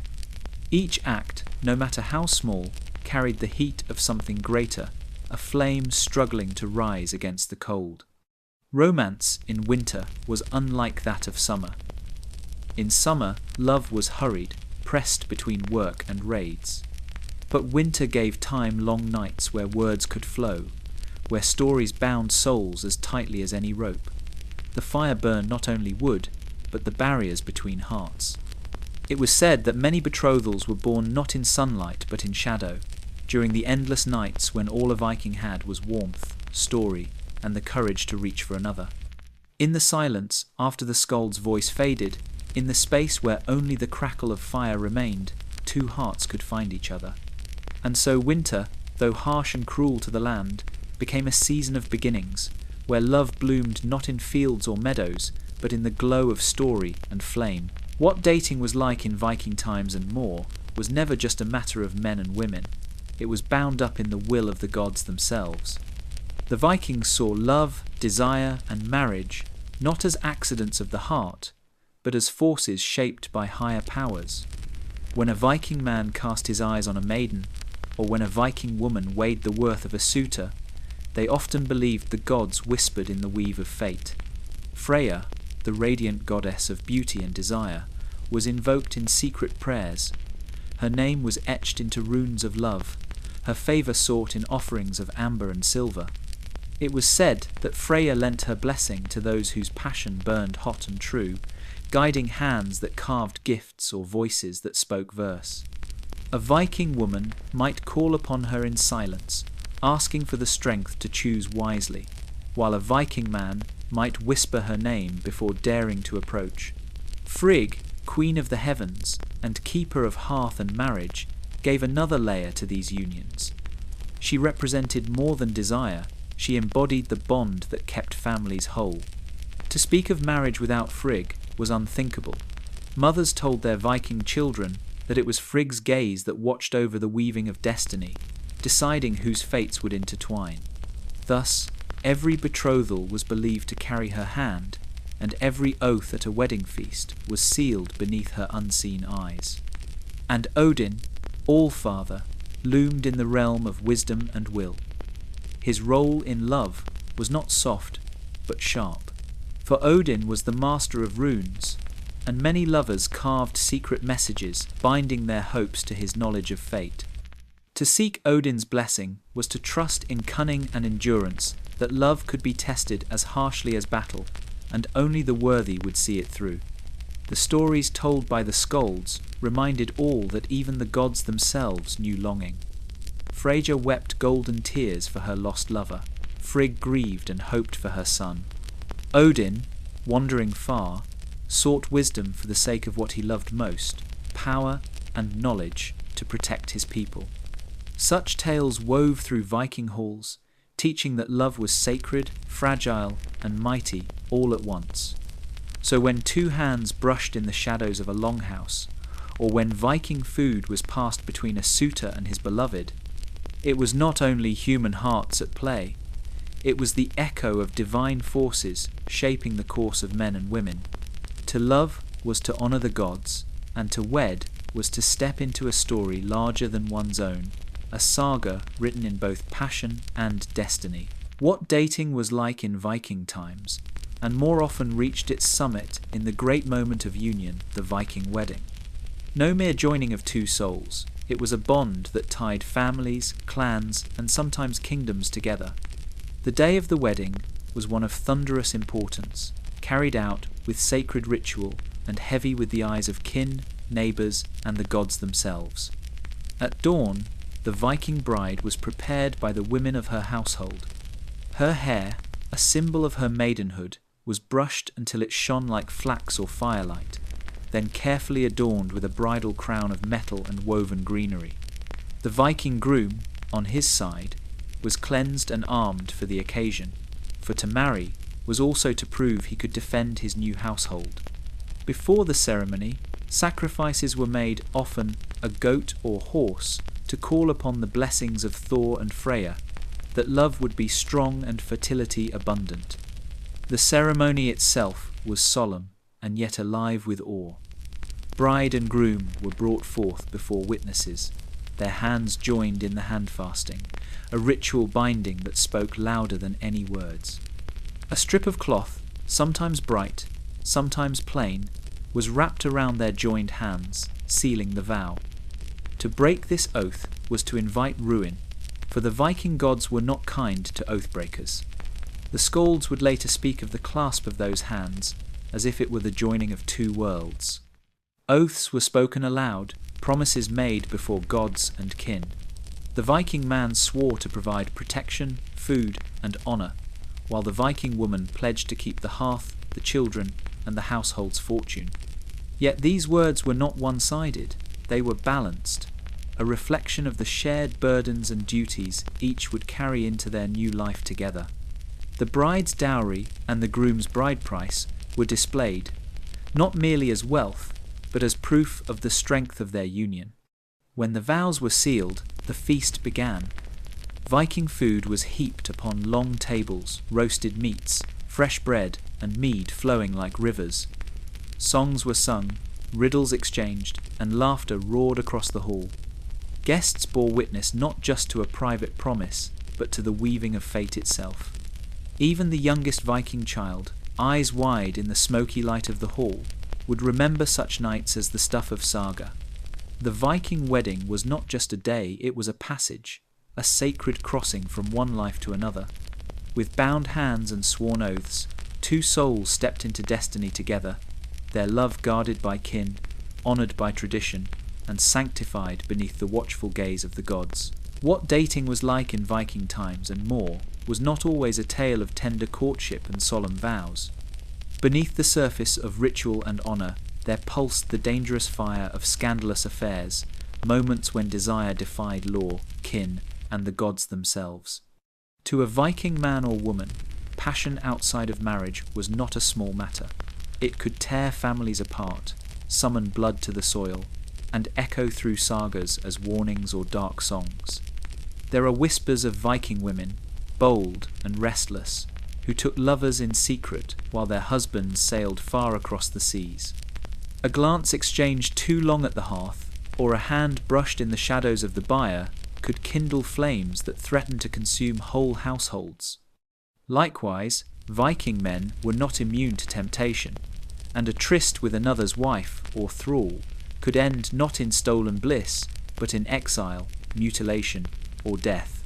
Each act, no matter how small, carried the heat of something greater, a flame struggling to rise against the cold. Romance in winter was unlike that of summer. In summer, love was hurried, pressed between work and raids. But winter gave time long nights where words could flow, where stories bound souls as tightly as any rope. the fire burned not only wood, but the barriers between hearts. It was said that many betrothals were born not in sunlight but in shadow, during the endless nights when all a Viking had was warmth, story, and the courage to reach for another. In the silence, after the skald's voice faded, in the space where only the crackle of fire remained, two hearts could find each other. And so winter, though harsh and cruel to the land, became a season of beginnings, where love bloomed not in fields or meadows, but in the glow of story and flame. What dating was like in Viking times and more was never just a matter of men and women. It was bound up in the will of the gods themselves. The Vikings saw love, desire, and marriage not as accidents of the heart, but as forces shaped by higher powers. When a Viking man cast his eyes on a maiden, or when a Viking woman weighed the worth of a suitor, they often believed the gods whispered in the weave of fate. Freya, the radiant goddess of beauty and desire, was invoked in secret prayers. Her name was etched into runes of love, her favour sought in offerings of amber and silver. It was said that Freya lent her blessing to those whose passion burned hot and true, guiding hands that carved gifts or voices that spoke verse. A Viking woman might call upon her in silence, asking for the strength to choose wisely, while a Viking man might whisper her name before daring to approach. Frigg, queen of the heavens and keeper of hearth and marriage, gave another layer to these unions. She represented more than desire, she embodied the bond that kept families whole. To speak of marriage without Frigg was unthinkable. Mothers told their Viking children that it was Frigg's gaze that watched over the weaving of destiny, deciding whose fates would intertwine. Thus, every betrothal was believed to carry her hand, and every oath at a wedding feast was sealed beneath her unseen eyes. And Odin, All-Father, loomed in the realm of wisdom and will. His role in love was not soft, but sharp. For Odin was the master of runes, and many lovers carved secret messages, binding their hopes to his knowledge of fate. To seek Odin's blessing was to trust in cunning and endurance, that love could be tested as harshly as battle, and only the worthy would see it through. The stories told by the skalds reminded all that even the gods themselves knew longing. Freyja wept golden tears for her lost lover. Frigg grieved and hoped for her son. Odin, wandering far, sought wisdom for the sake of what he loved most, power and knowledge to protect his people. Such tales wove through Viking halls, teaching that love was sacred, fragile, and mighty all at once. So when two hands brushed in the shadows of a longhouse, or when Viking food was passed between a suitor and his beloved, it was not only human hearts at play, it was the echo of divine forces shaping the course of men and women. To love was to honour the gods, and to wed was to step into a story larger than one's own, a saga written in both passion and destiny. What dating was like in Viking times, and more often reached its summit in the great moment of union, the Viking wedding. No mere joining of two souls, it was a bond that tied families, clans, and sometimes kingdoms together. The day of the wedding was one of thunderous importance, carried out with sacred ritual and heavy with the eyes of kin, neighbours, and the gods themselves. At dawn, the Viking bride was prepared by the women of her household. Her hair, a symbol of her maidenhood, was brushed until it shone like flax or firelight, then carefully adorned with a bridal crown of metal and woven greenery. The Viking groom, on his side, was cleansed and armed for the occasion, for to marry was also to prove he could defend his new household. Before the ceremony, sacrifices were made, often a goat or horse, to call upon the blessings of Thor and Freya, that love would be strong and fertility abundant. The ceremony itself was solemn and yet alive with awe. Bride and groom were brought forth before witnesses, their hands joined in the handfasting, a ritual binding that spoke louder than any words. A strip of cloth, sometimes bright, sometimes plain, was wrapped around their joined hands, sealing the vow. To break this oath was to invite ruin, for the Viking gods were not kind to oath-breakers. The skalds would later speak of the clasp of those hands as if it were the joining of two worlds. Oaths were spoken aloud, promises made before gods and kin. The Viking man swore to provide protection, food, and honour, while the Viking woman pledged to keep the hearth, the children, and the household's fortune. Yet these words were not one-sided, they were balanced, a reflection of the shared burdens and duties each would carry into their new life together. The bride's dowry and the groom's bride price were displayed, not merely as wealth, but as proof of the strength of their union. When the vows were sealed, the feast began. Viking food was heaped upon long tables, roasted meats, fresh bread, and mead flowing like rivers. Songs were sung, riddles exchanged, and laughter roared across the hall. Guests bore witness not just to a private promise, but to the weaving of fate itself. Even the youngest Viking child, eyes wide in the smoky light of the hall, would remember such nights as the stuff of saga. The Viking wedding was not just a day, it was a passage, a sacred crossing from one life to another. With bound hands and sworn oaths, two souls stepped into destiny together, their love guarded by kin, honoured by tradition, and sanctified beneath the watchful gaze of the gods. What dating was like in Viking times and more was not always a tale of tender courtship and solemn vows. Beneath the surface of ritual and honour, there pulsed the dangerous fire of scandalous affairs, moments when desire defied law, kin, and the gods themselves. To a Viking man or woman, passion outside of marriage was not a small matter. It could tear families apart, summon blood to the soil, and echo through sagas as warnings or dark songs. There are whispers of Viking women, bold and restless, who took lovers in secret while their husbands sailed far across the seas. A glance exchanged too long at the hearth, or a hand brushed in the shadows of the byre, could kindle flames that threatened to consume whole households. Likewise, Viking men were not immune to temptation, and a tryst with another's wife or thrall could end not in stolen bliss, but in exile, mutilation, or death.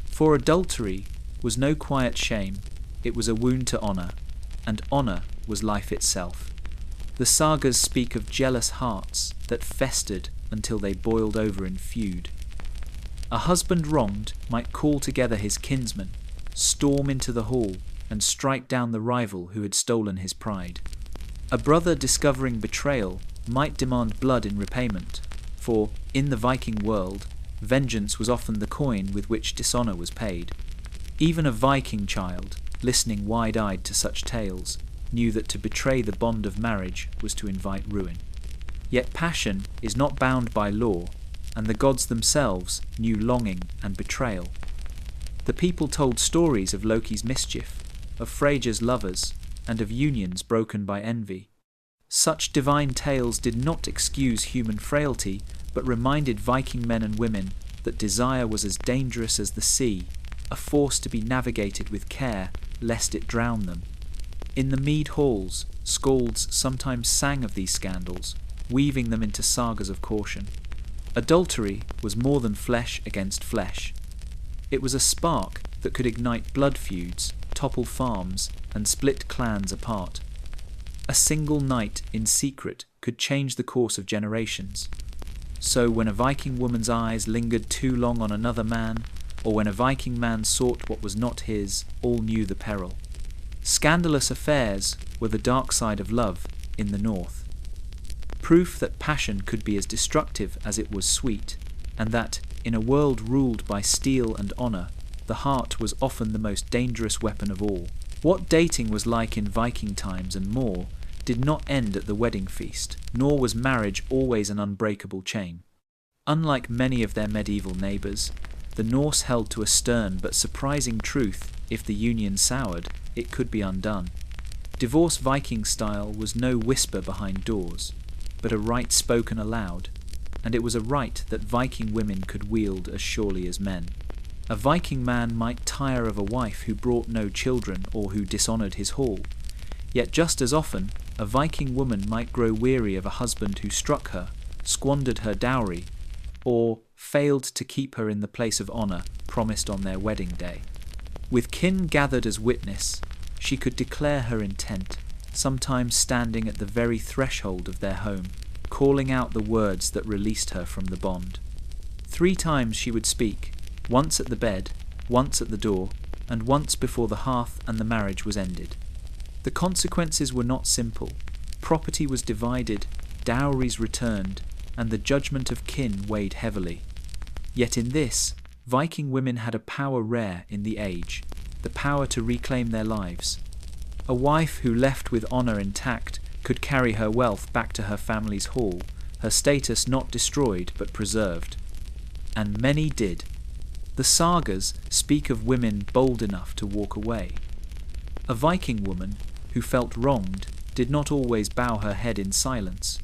For adultery was no quiet shame, it was a wound to honour, and honour was life itself. The sagas speak of jealous hearts that festered until they boiled over in feud. A husband wronged might call together his kinsmen, storm into the hall, and strike down the rival who had stolen his pride. A brother discovering betrayal might demand blood in repayment, for, in the Viking world, vengeance was often the coin with which dishonour was paid. Even a Viking child, listening wide-eyed to such tales, knew that to betray the bond of marriage was to invite ruin. Yet passion is not bound by law, and the gods themselves knew longing and betrayal. The people told stories of Loki's mischief, of Freyja's lovers, and of unions broken by envy. Such divine tales did not excuse human frailty, but reminded Viking men and women that desire was as dangerous as the sea, a force to be navigated with care lest it drown them. In the mead halls, skalds sometimes sang of these scandals, weaving them into sagas of caution. Adultery was more than flesh against flesh. It was a spark that could ignite blood feuds, topple farms, and split clans apart. A single night in secret could change the course of generations. So when a Viking woman's eyes lingered too long on another man, or when a Viking man sought what was not his, all knew the peril. Scandalous affairs were the dark side of love in the north. Proof that passion could be as destructive as it was sweet, and that, in a world ruled by steel and honour, the heart was often the most dangerous weapon of all. What dating was like in Viking times and more did not end at the wedding feast, nor was marriage always an unbreakable chain. Unlike many of their medieval neighbours, the Norse held to a stern but surprising truth: if the union soured, it could be undone. Divorce Viking style was no whisper behind doors, but a right spoken aloud, and it was a right that Viking women could wield as surely as men. A Viking man might tire of a wife who brought no children or who dishonoured his hall, yet just as often a Viking woman might grow weary of a husband who struck her, squandered her dowry, or failed to keep her in the place of honour promised on their wedding day. With kin gathered as witness, she could declare her intent, sometimes standing at the very threshold of their home, calling out the words that released her from the bond. 3 times she would speak, once at the bed, once at the door, and once before the hearth and the marriage was ended. The consequences were not simple. Property was divided, dowries returned, and the judgment of kin weighed heavily. Yet in this, Viking women had a power rare in the age, the power to reclaim their lives. A wife who left with honour intact could carry her wealth back to her family's hall, her status not destroyed but preserved. And many did. The sagas speak of women bold enough to walk away. A Viking woman who felt wronged did not always bow her head in silence.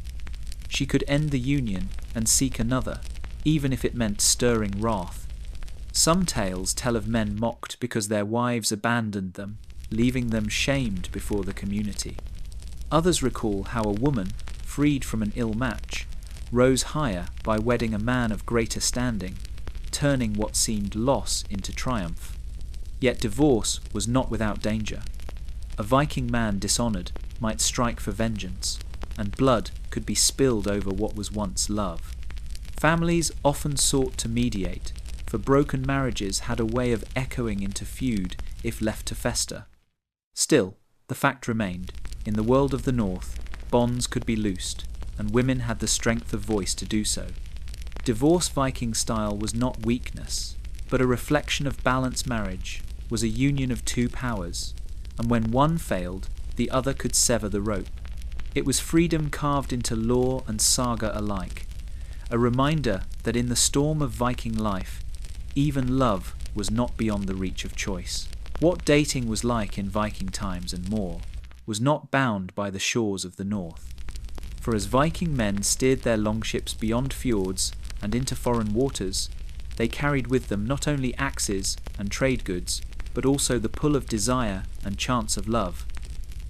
She could end the union and seek another, even if it meant stirring wrath. Some tales tell of men mocked because their wives abandoned them, leaving them shamed before the community. Others recall how a woman, freed from an ill match, rose higher by wedding a man of greater standing, turning what seemed loss into triumph. Yet divorce was not without danger. A Viking man dishonoured might strike for vengeance, and blood could be spilled over what was once love. Families often sought to mediate, for broken marriages had a way of echoing into feud if left to fester. Still, the fact remained, in the world of the North, bonds could be loosed, and women had the strength of voice to do so. Divorce Viking style was not weakness, but a reflection of balanced marriage, was a union of 2 powers, and when one failed, the other could sever the rope. It was freedom carved into lore and saga alike, a reminder that in the storm of Viking life, even love was not beyond the reach of choice. What dating was like in Viking times and more was not bound by the shores of the north. For as Viking men steered their longships beyond fjords and into foreign waters, they carried with them not only axes and trade goods, but also the pull of desire and chance of love.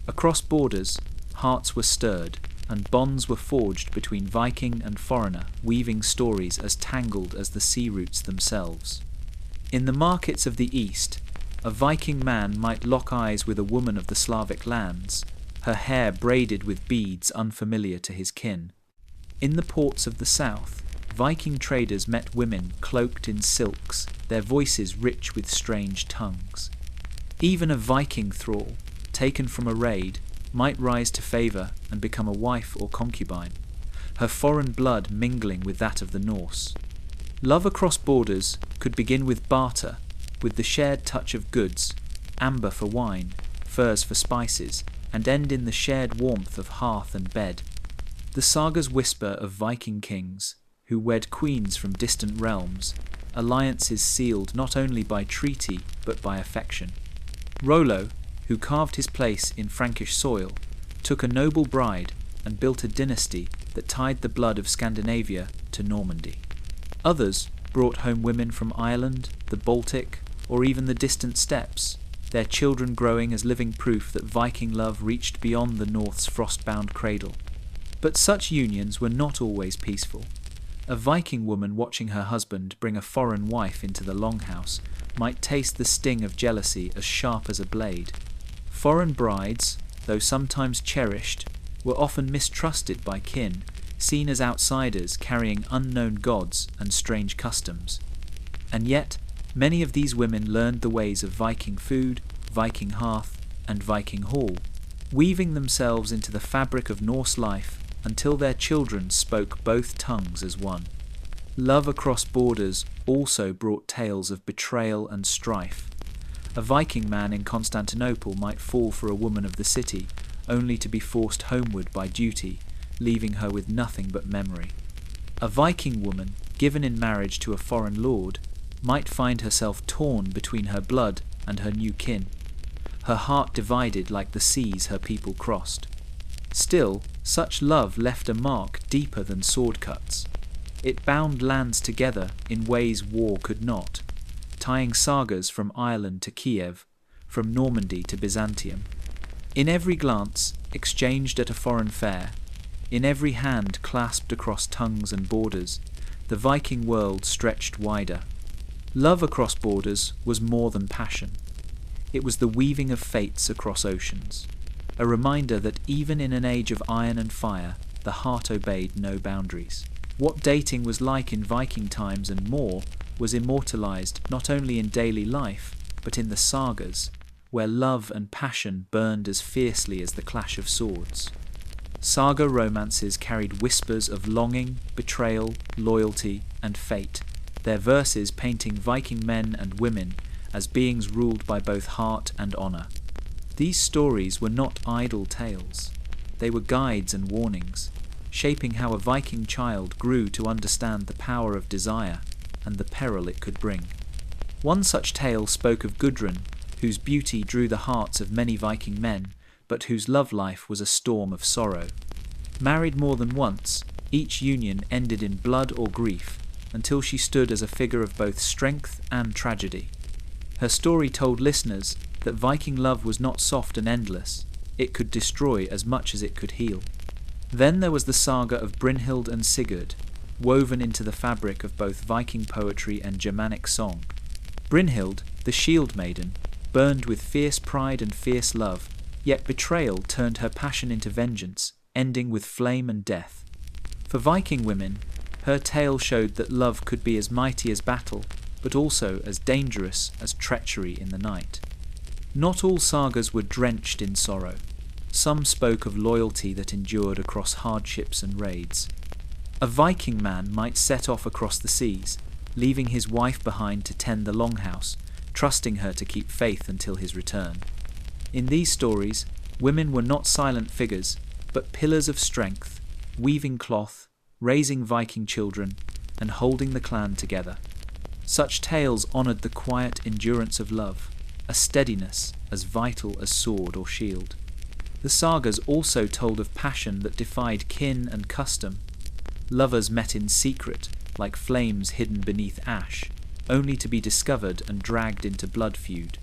Across borders, hearts were stirred, and bonds were forged between Viking and foreigner, weaving stories as tangled as the sea routes themselves. In the markets of the East, a Viking man might lock eyes with a woman of the Slavic lands, her hair braided with beads unfamiliar to his kin. In the ports of the South, Viking traders met women cloaked in silks, their voices rich with strange tongues. Even a Viking thrall, taken from a raid, might rise to favour and become a wife or concubine, her foreign blood mingling with that of the Norse. Love across borders could begin with barter, with the shared touch of goods, amber for wine, furs for spices, and end in the shared warmth of hearth and bed. The sagas whisper of Viking kings, who wed queens from distant realms, alliances sealed not only by treaty but by affection. Rollo, who carved his place in Frankish soil, took a noble bride and built a dynasty that tied the blood of Scandinavia to Normandy. Others brought home women from Ireland, the Baltic, or even the distant steppes, their children growing as living proof that Viking love reached beyond the North's frost-bound cradle. But such unions were not always peaceful. A Viking woman watching her husband bring a foreign wife into the longhouse might taste the sting of jealousy as sharp as a blade. Foreign brides, though sometimes cherished, were often mistrusted by kin, seen as outsiders carrying unknown gods and strange customs. And yet, many of these women learned the ways of Viking food, Viking hearth, and Viking hall, weaving themselves into the fabric of Norse life until their children spoke both tongues as one. Love across borders also brought tales of betrayal and strife. A Viking man in Constantinople might fall for a woman of the city, only to be forced homeward by duty, leaving her with nothing but memory. A Viking woman, given in marriage to a foreign lord, might find herself torn between her blood and her new kin, her heart divided like the seas her people crossed. Still, such love left a mark deeper than sword cuts. It bound lands together in ways war could not, tying sagas from Ireland to Kiev, from Normandy to Byzantium. In every glance, exchanged at a foreign fair, in every hand clasped across tongues and borders, the Viking world stretched wider. Love across borders was more than passion. It was the weaving of fates across oceans, a reminder that even in an age of iron and fire, the heart obeyed no boundaries. What dating was like in Viking times and more was immortalized not only in daily life, but in the sagas, where love and passion burned as fiercely as the clash of swords. Saga romances carried whispers of longing, betrayal, loyalty, and fate, their verses painting Viking men and women as beings ruled by both heart and honor. These stories were not idle tales. They were guides and warnings, shaping how a Viking child grew to understand the power of desire and the peril it could bring. One such tale spoke of Gudrun, whose beauty drew the hearts of many Viking men, but whose love life was a storm of sorrow. Married more than once, each union ended in blood or grief, until she stood as a figure of both strength and tragedy. Her story told listeners that Viking love was not soft and endless. It could destroy as much as it could heal. Then there was the saga of Brynhild and Sigurd, woven into the fabric of both Viking poetry and Germanic song. Brynhild, the shield maiden, burned with fierce pride and fierce love, yet betrayal turned her passion into vengeance, ending with flame and death. For Viking women, her tale showed that love could be as mighty as battle, but also as dangerous as treachery in the night. Not all sagas were drenched in sorrow. Some spoke of loyalty that endured across hardships and raids. A Viking man might set off across the seas, leaving his wife behind to tend the longhouse, trusting her to keep faith until his return. In these stories, women were not silent figures, but pillars of strength, weaving cloth, raising Viking children, and holding the clan together. Such tales honored the quiet endurance of love, a steadiness as vital as sword or shield. The sagas also told of passion that defied kin and custom. Lovers met in secret, like flames hidden beneath ash, only to be discovered and dragged into blood feud.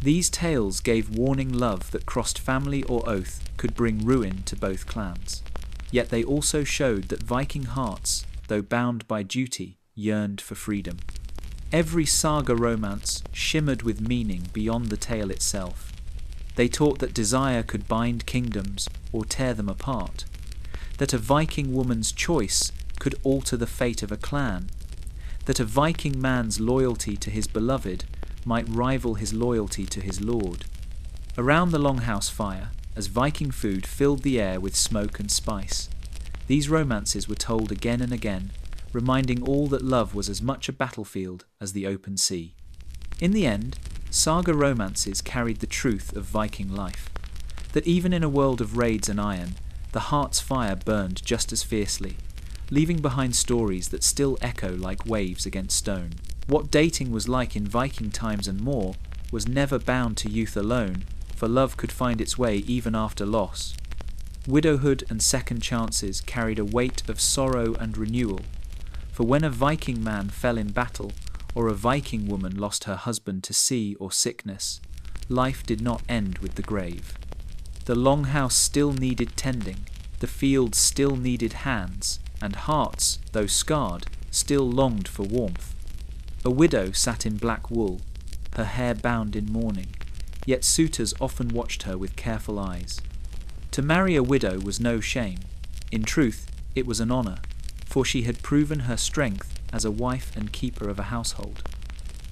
These tales gave warning love that crossed family or oath could bring ruin to both clans. Yet they also showed that Viking hearts, though bound by duty, yearned for freedom. Every saga romance shimmered with meaning beyond the tale itself. They taught that desire could bind kingdoms or tear them apart, that a Viking woman's choice could alter the fate of a clan, that a Viking man's loyalty to his beloved might rival his loyalty to his lord. Around the longhouse fire, as Viking food filled the air with smoke and spice, these romances were told again and again, reminding all that love was as much a battlefield as the open sea. In the end, saga romances carried the truth of Viking life, that even in a world of raids and iron, the heart's fire burned just as fiercely, leaving behind stories that still echo like waves against stone. What dating was like in Viking times and more was never bound to youth alone, for love could find its way even after loss. Widowhood and second chances carried a weight of sorrow and renewal, for when a Viking man fell in battle, or a Viking woman lost her husband to sea or sickness, life did not end with the grave. The longhouse still needed tending, the fields still needed hands, and hearts, though scarred, still longed for warmth. A widow sat in black wool, her hair bound in mourning, yet suitors often watched her with careful eyes. To marry a widow was no shame. In truth, it was an honor, for she had proven her strength as a wife and keeper of a household.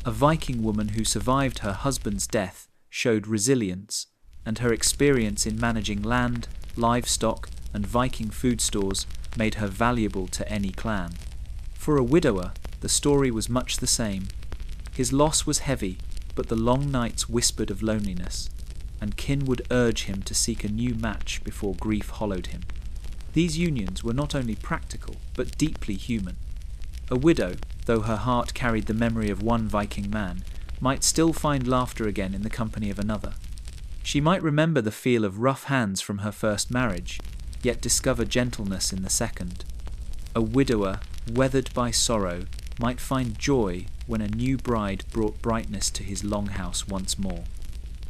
A Viking woman who survived her husband's death showed resilience, and her experience in managing land, livestock, and Viking food stores made her valuable to any clan. For a widower, the story was much the same. His loss was heavy, but the long nights whispered of loneliness, and kin would urge him to seek a new match before grief hollowed him. These unions were not only practical, but deeply human. A widow, though her heart carried the memory of one Viking man, might still find laughter again in the company of another. She might remember the feel of rough hands from her first marriage, yet discover gentleness in the second. A widower, weathered by sorrow, might find joy when a new bride brought brightness to his longhouse once more.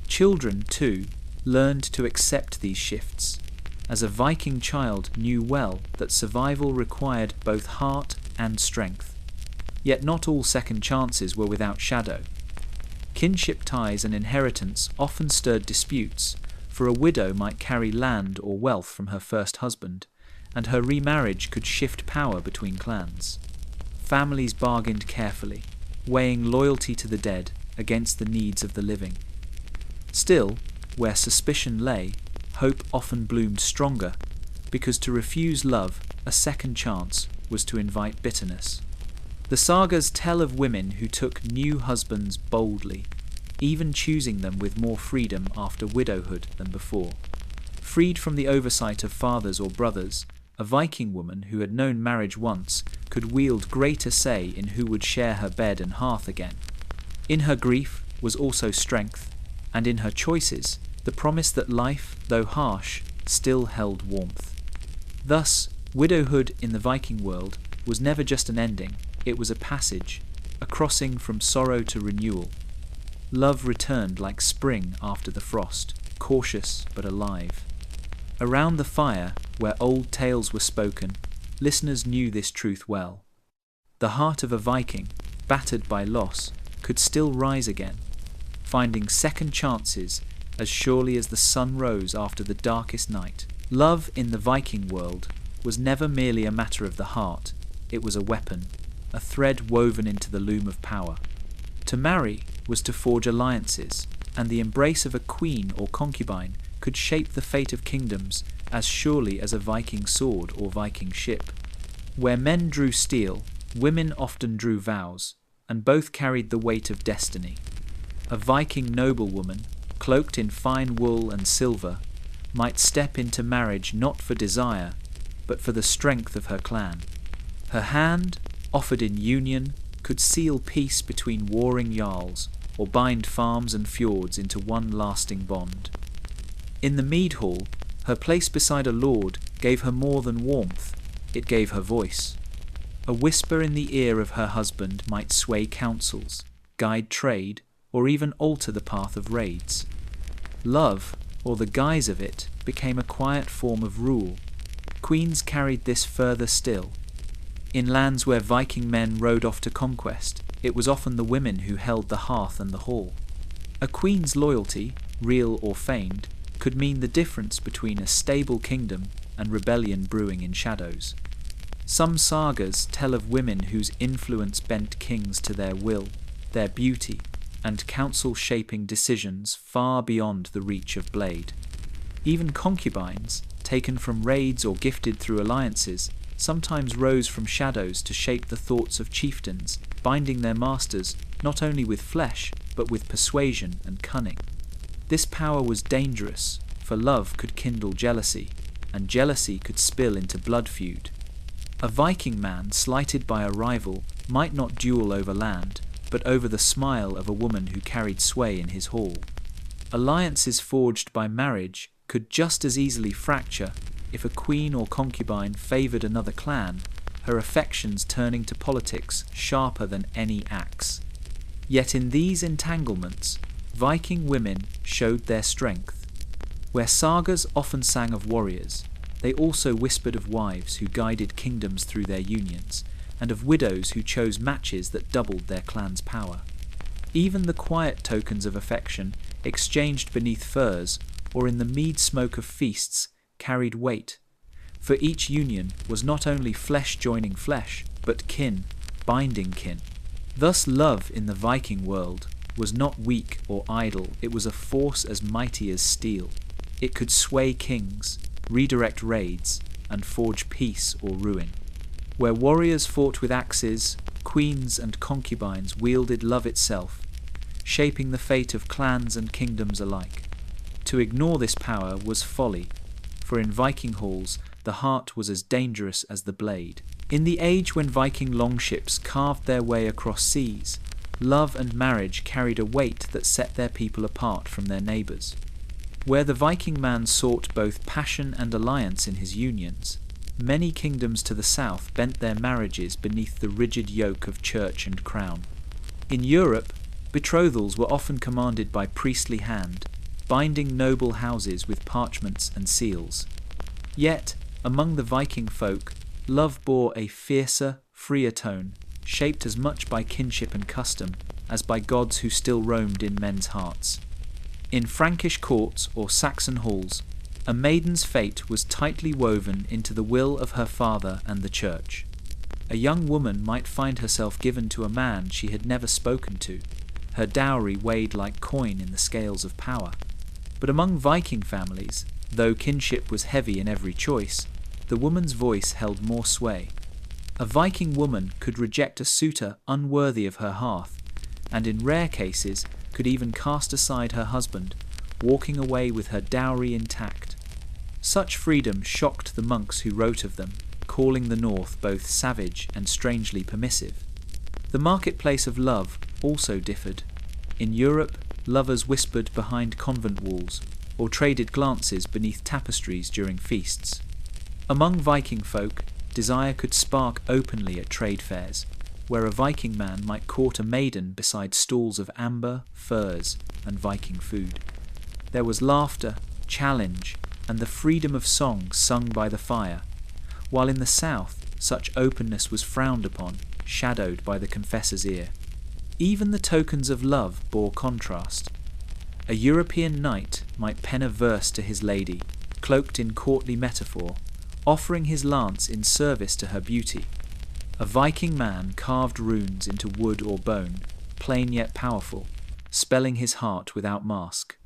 Children, too, learned to accept these shifts, as a Viking child knew well that survival required both heart and strength. Yet not all second chances were without shadow. Kinship ties and inheritance often stirred disputes, for a widow might carry land or wealth from her first husband, and her remarriage could shift power between clans. Families bargained carefully, weighing loyalty to the dead against the needs of the living. Still, where suspicion lay, hope often bloomed stronger, because to refuse love, a second chance, was to invite bitterness. The sagas tell of women who took new husbands boldly, even choosing them with more freedom after widowhood than before. Freed from the oversight of fathers or brothers, a Viking woman who had known marriage once could wield greater say in who would share her bed and hearth again. In her grief was also strength, and in her choices, the promise that life, though harsh, still held warmth. Thus, widowhood in the Viking world was never just an ending, it was a passage, a crossing from sorrow to renewal. Love returned like spring after the frost, cautious but alive. Around the fire, where old tales were spoken, listeners knew this truth well. The heart of a Viking, battered by loss, could still rise again, finding second chances as surely as the sun rose after the darkest night. Love in the Viking world was never merely a matter of the heart, it was a weapon, a thread woven into the loom of power. To marry was to forge alliances, and the embrace of a queen or concubine could shape the fate of kingdoms as surely as a Viking sword or Viking ship. Where men drew steel, women often drew vows, and both carried the weight of destiny. A Viking noblewoman, cloaked in fine wool and silver, might step into marriage not for desire, but for the strength of her clan. Her hand, offered in union, could seal peace between warring jarls, or bind farms and fjords into one lasting bond. In the mead hall, her place beside a lord gave her more than warmth, it gave her voice. A whisper in the ear of her husband might sway counsels, guide trade, or even alter the path of raids. Love, or the guise of it, became a quiet form of rule. Queens carried this further still. In lands where Viking men rode off to conquest, it was often the women who held the hearth and the hall. A queen's loyalty, real or feigned, could mean the difference between a stable kingdom and rebellion brewing in shadows. Some sagas tell of women whose influence bent kings to their will, their beauty, and counsel-shaping decisions far beyond the reach of blade. Even concubines, taken from raids or gifted through alliances, sometimes rose from shadows to shape the thoughts of chieftains, binding their masters not only with flesh, but with persuasion and cunning. This power was dangerous, for love could kindle jealousy, and jealousy could spill into blood feud. A Viking man slighted by a rival might not duel over land, but over the smile of a woman who carried sway in his hall. Alliances forged by marriage could just as easily fracture if a queen or concubine favoured another clan, her affections turning to politics sharper than any axe. Yet in these entanglements, Viking women showed their strength. Where sagas often sang of warriors, they also whispered of wives who guided kingdoms through their unions, and of widows who chose matches that doubled their clan's power. Even the quiet tokens of affection, exchanged beneath firs or in the mead smoke of feasts, carried weight, for each union was not only flesh joining flesh, but kin, binding kin. Thus love in the Viking world was not weak or idle, it was a force as mighty as steel. It could sway kings, redirect raids, and forge peace or ruin. Where warriors fought with axes, queens and concubines wielded love itself, shaping the fate of clans and kingdoms alike. To ignore this power was folly, for in Viking halls the heart was as dangerous as the blade. In the age when Viking longships carved their way across seas, love and marriage carried a weight that set their people apart from their neighbours. Where the Viking man sought both passion and alliance in his unions, many kingdoms to the south bent their marriages beneath the rigid yoke of church and crown. In Europe, betrothals were often commanded by priestly hand, binding noble houses with parchments and seals. Yet, among the Viking folk, love bore a fiercer, freer tone, shaped as much by kinship and custom as by gods who still roamed in men's hearts. In Frankish courts or Saxon halls, a maiden's fate was tightly woven into the will of her father and the church. A young woman might find herself given to a man she had never spoken to, her dowry weighed like coin in the scales of power. But among Viking families, though kinship was heavy in every choice, the woman's voice held more sway. A Viking woman could reject a suitor unworthy of her hearth, and in rare cases could even cast aside her husband, walking away with her dowry intact. Such freedom shocked the monks who wrote of them, calling the North both savage and strangely permissive. The marketplace of love also differed. In Europe, lovers whispered behind convent walls, or traded glances beneath tapestries during feasts. Among Viking folk, desire could spark openly at trade fairs, where a Viking man might court a maiden beside stalls of amber, furs, and Viking food. There was laughter, challenge, and the freedom of song sung by the fire, while in the south such openness was frowned upon, shadowed by the confessor's ear. Even the tokens of love bore contrast. A European knight might pen a verse to his lady, cloaked in courtly metaphor, offering his lance in service to her beauty. A Viking man carved runes into wood or bone, plain yet powerful, spelling his heart without mask.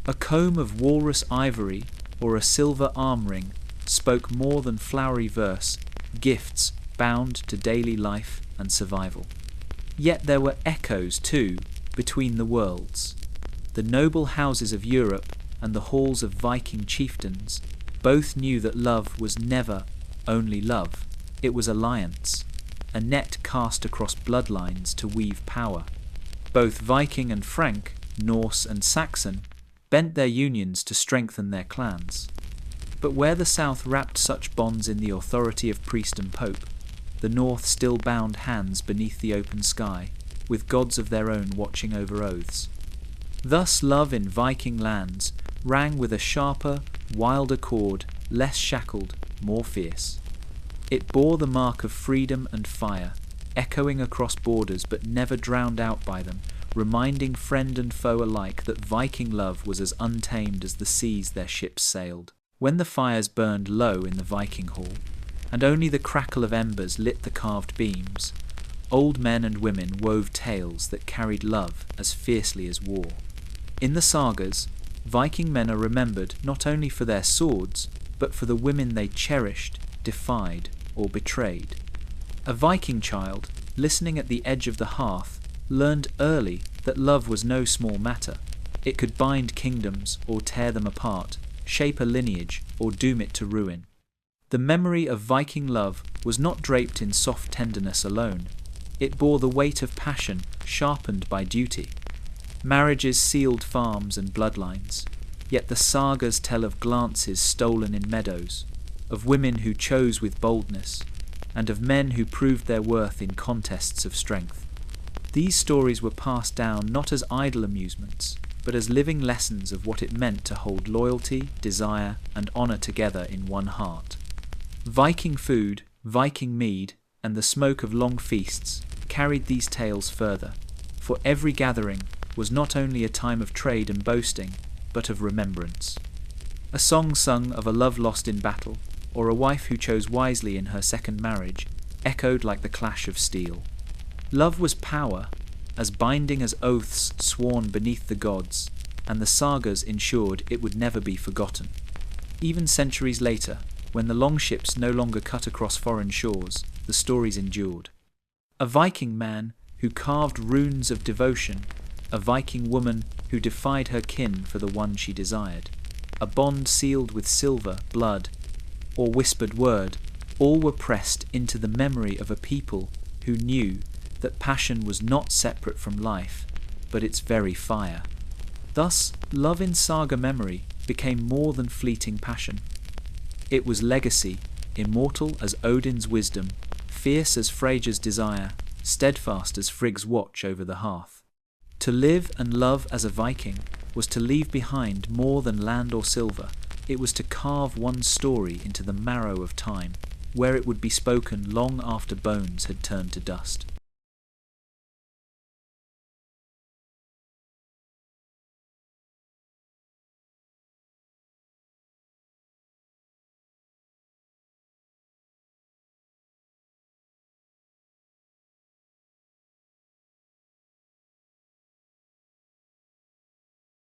A comb of walrus ivory or a silver arm ring spoke more than flowery verse, gifts bound to daily life and survival. Yet there were echoes, too, between the worlds. The noble houses of Europe and the halls of Viking chieftains both knew that love was never only love. It was alliance, a net cast across bloodlines to weave power. Both Viking and Frank, Norse and Saxon, bent their unions to strengthen their clans. But where the South wrapped such bonds in the authority of priest and pope, the North still bound hands beneath the open sky, with gods of their own watching over oaths. Thus love in Viking lands rang with a sharper, wilder chord, less shackled, more fierce. It bore the mark of freedom and fire, echoing across borders but never drowned out by them, reminding friend and foe alike that Viking love was as untamed as the seas their ships sailed. When the fires burned low in the Viking hall, and only the crackle of embers lit the carved beams, old men and women wove tales that carried love as fiercely as war. In the sagas, Viking men are remembered not only for their swords, but for the women they cherished, defied, or betrayed. A Viking child, listening at the edge of the hearth, learned early that love was no small matter. It could bind kingdoms or tear them apart, shape a lineage or doom it to ruin. The memory of Viking love was not draped in soft tenderness alone. It bore the weight of passion sharpened by duty. Marriages sealed farms and bloodlines, yet the sagas tell of glances stolen in meadows, of women who chose with boldness, and of men who proved their worth in contests of strength. These stories were passed down not as idle amusements, but as living lessons of what it meant to hold loyalty, desire, and honour together in one heart. Viking food, Viking mead, and the smoke of long feasts carried these tales further, for every gathering was not only a time of trade and boasting, but of remembrance. A song sung of a love lost in battle, or a wife who chose wisely in her second marriage, echoed like the clash of steel. Love was power, as binding as oaths sworn beneath the gods, and the sagas ensured it would never be forgotten. Even centuries later, when the longships no longer cut across foreign shores, the stories endured. A Viking man who carved runes of devotion, a Viking woman who defied her kin for the one she desired, a bond sealed with silver, blood, or whispered word, all were pressed into the memory of a people who knew that passion was not separate from life, but its very fire. Thus, love in saga memory became more than fleeting passion. It was legacy, immortal as Odin's wisdom, fierce as Freyja's desire, steadfast as Frigg's watch over the hearth. To live and love as a Viking was to leave behind more than land or silver. It was to carve one's story into the marrow of time, where it would be spoken long after bones had turned to dust.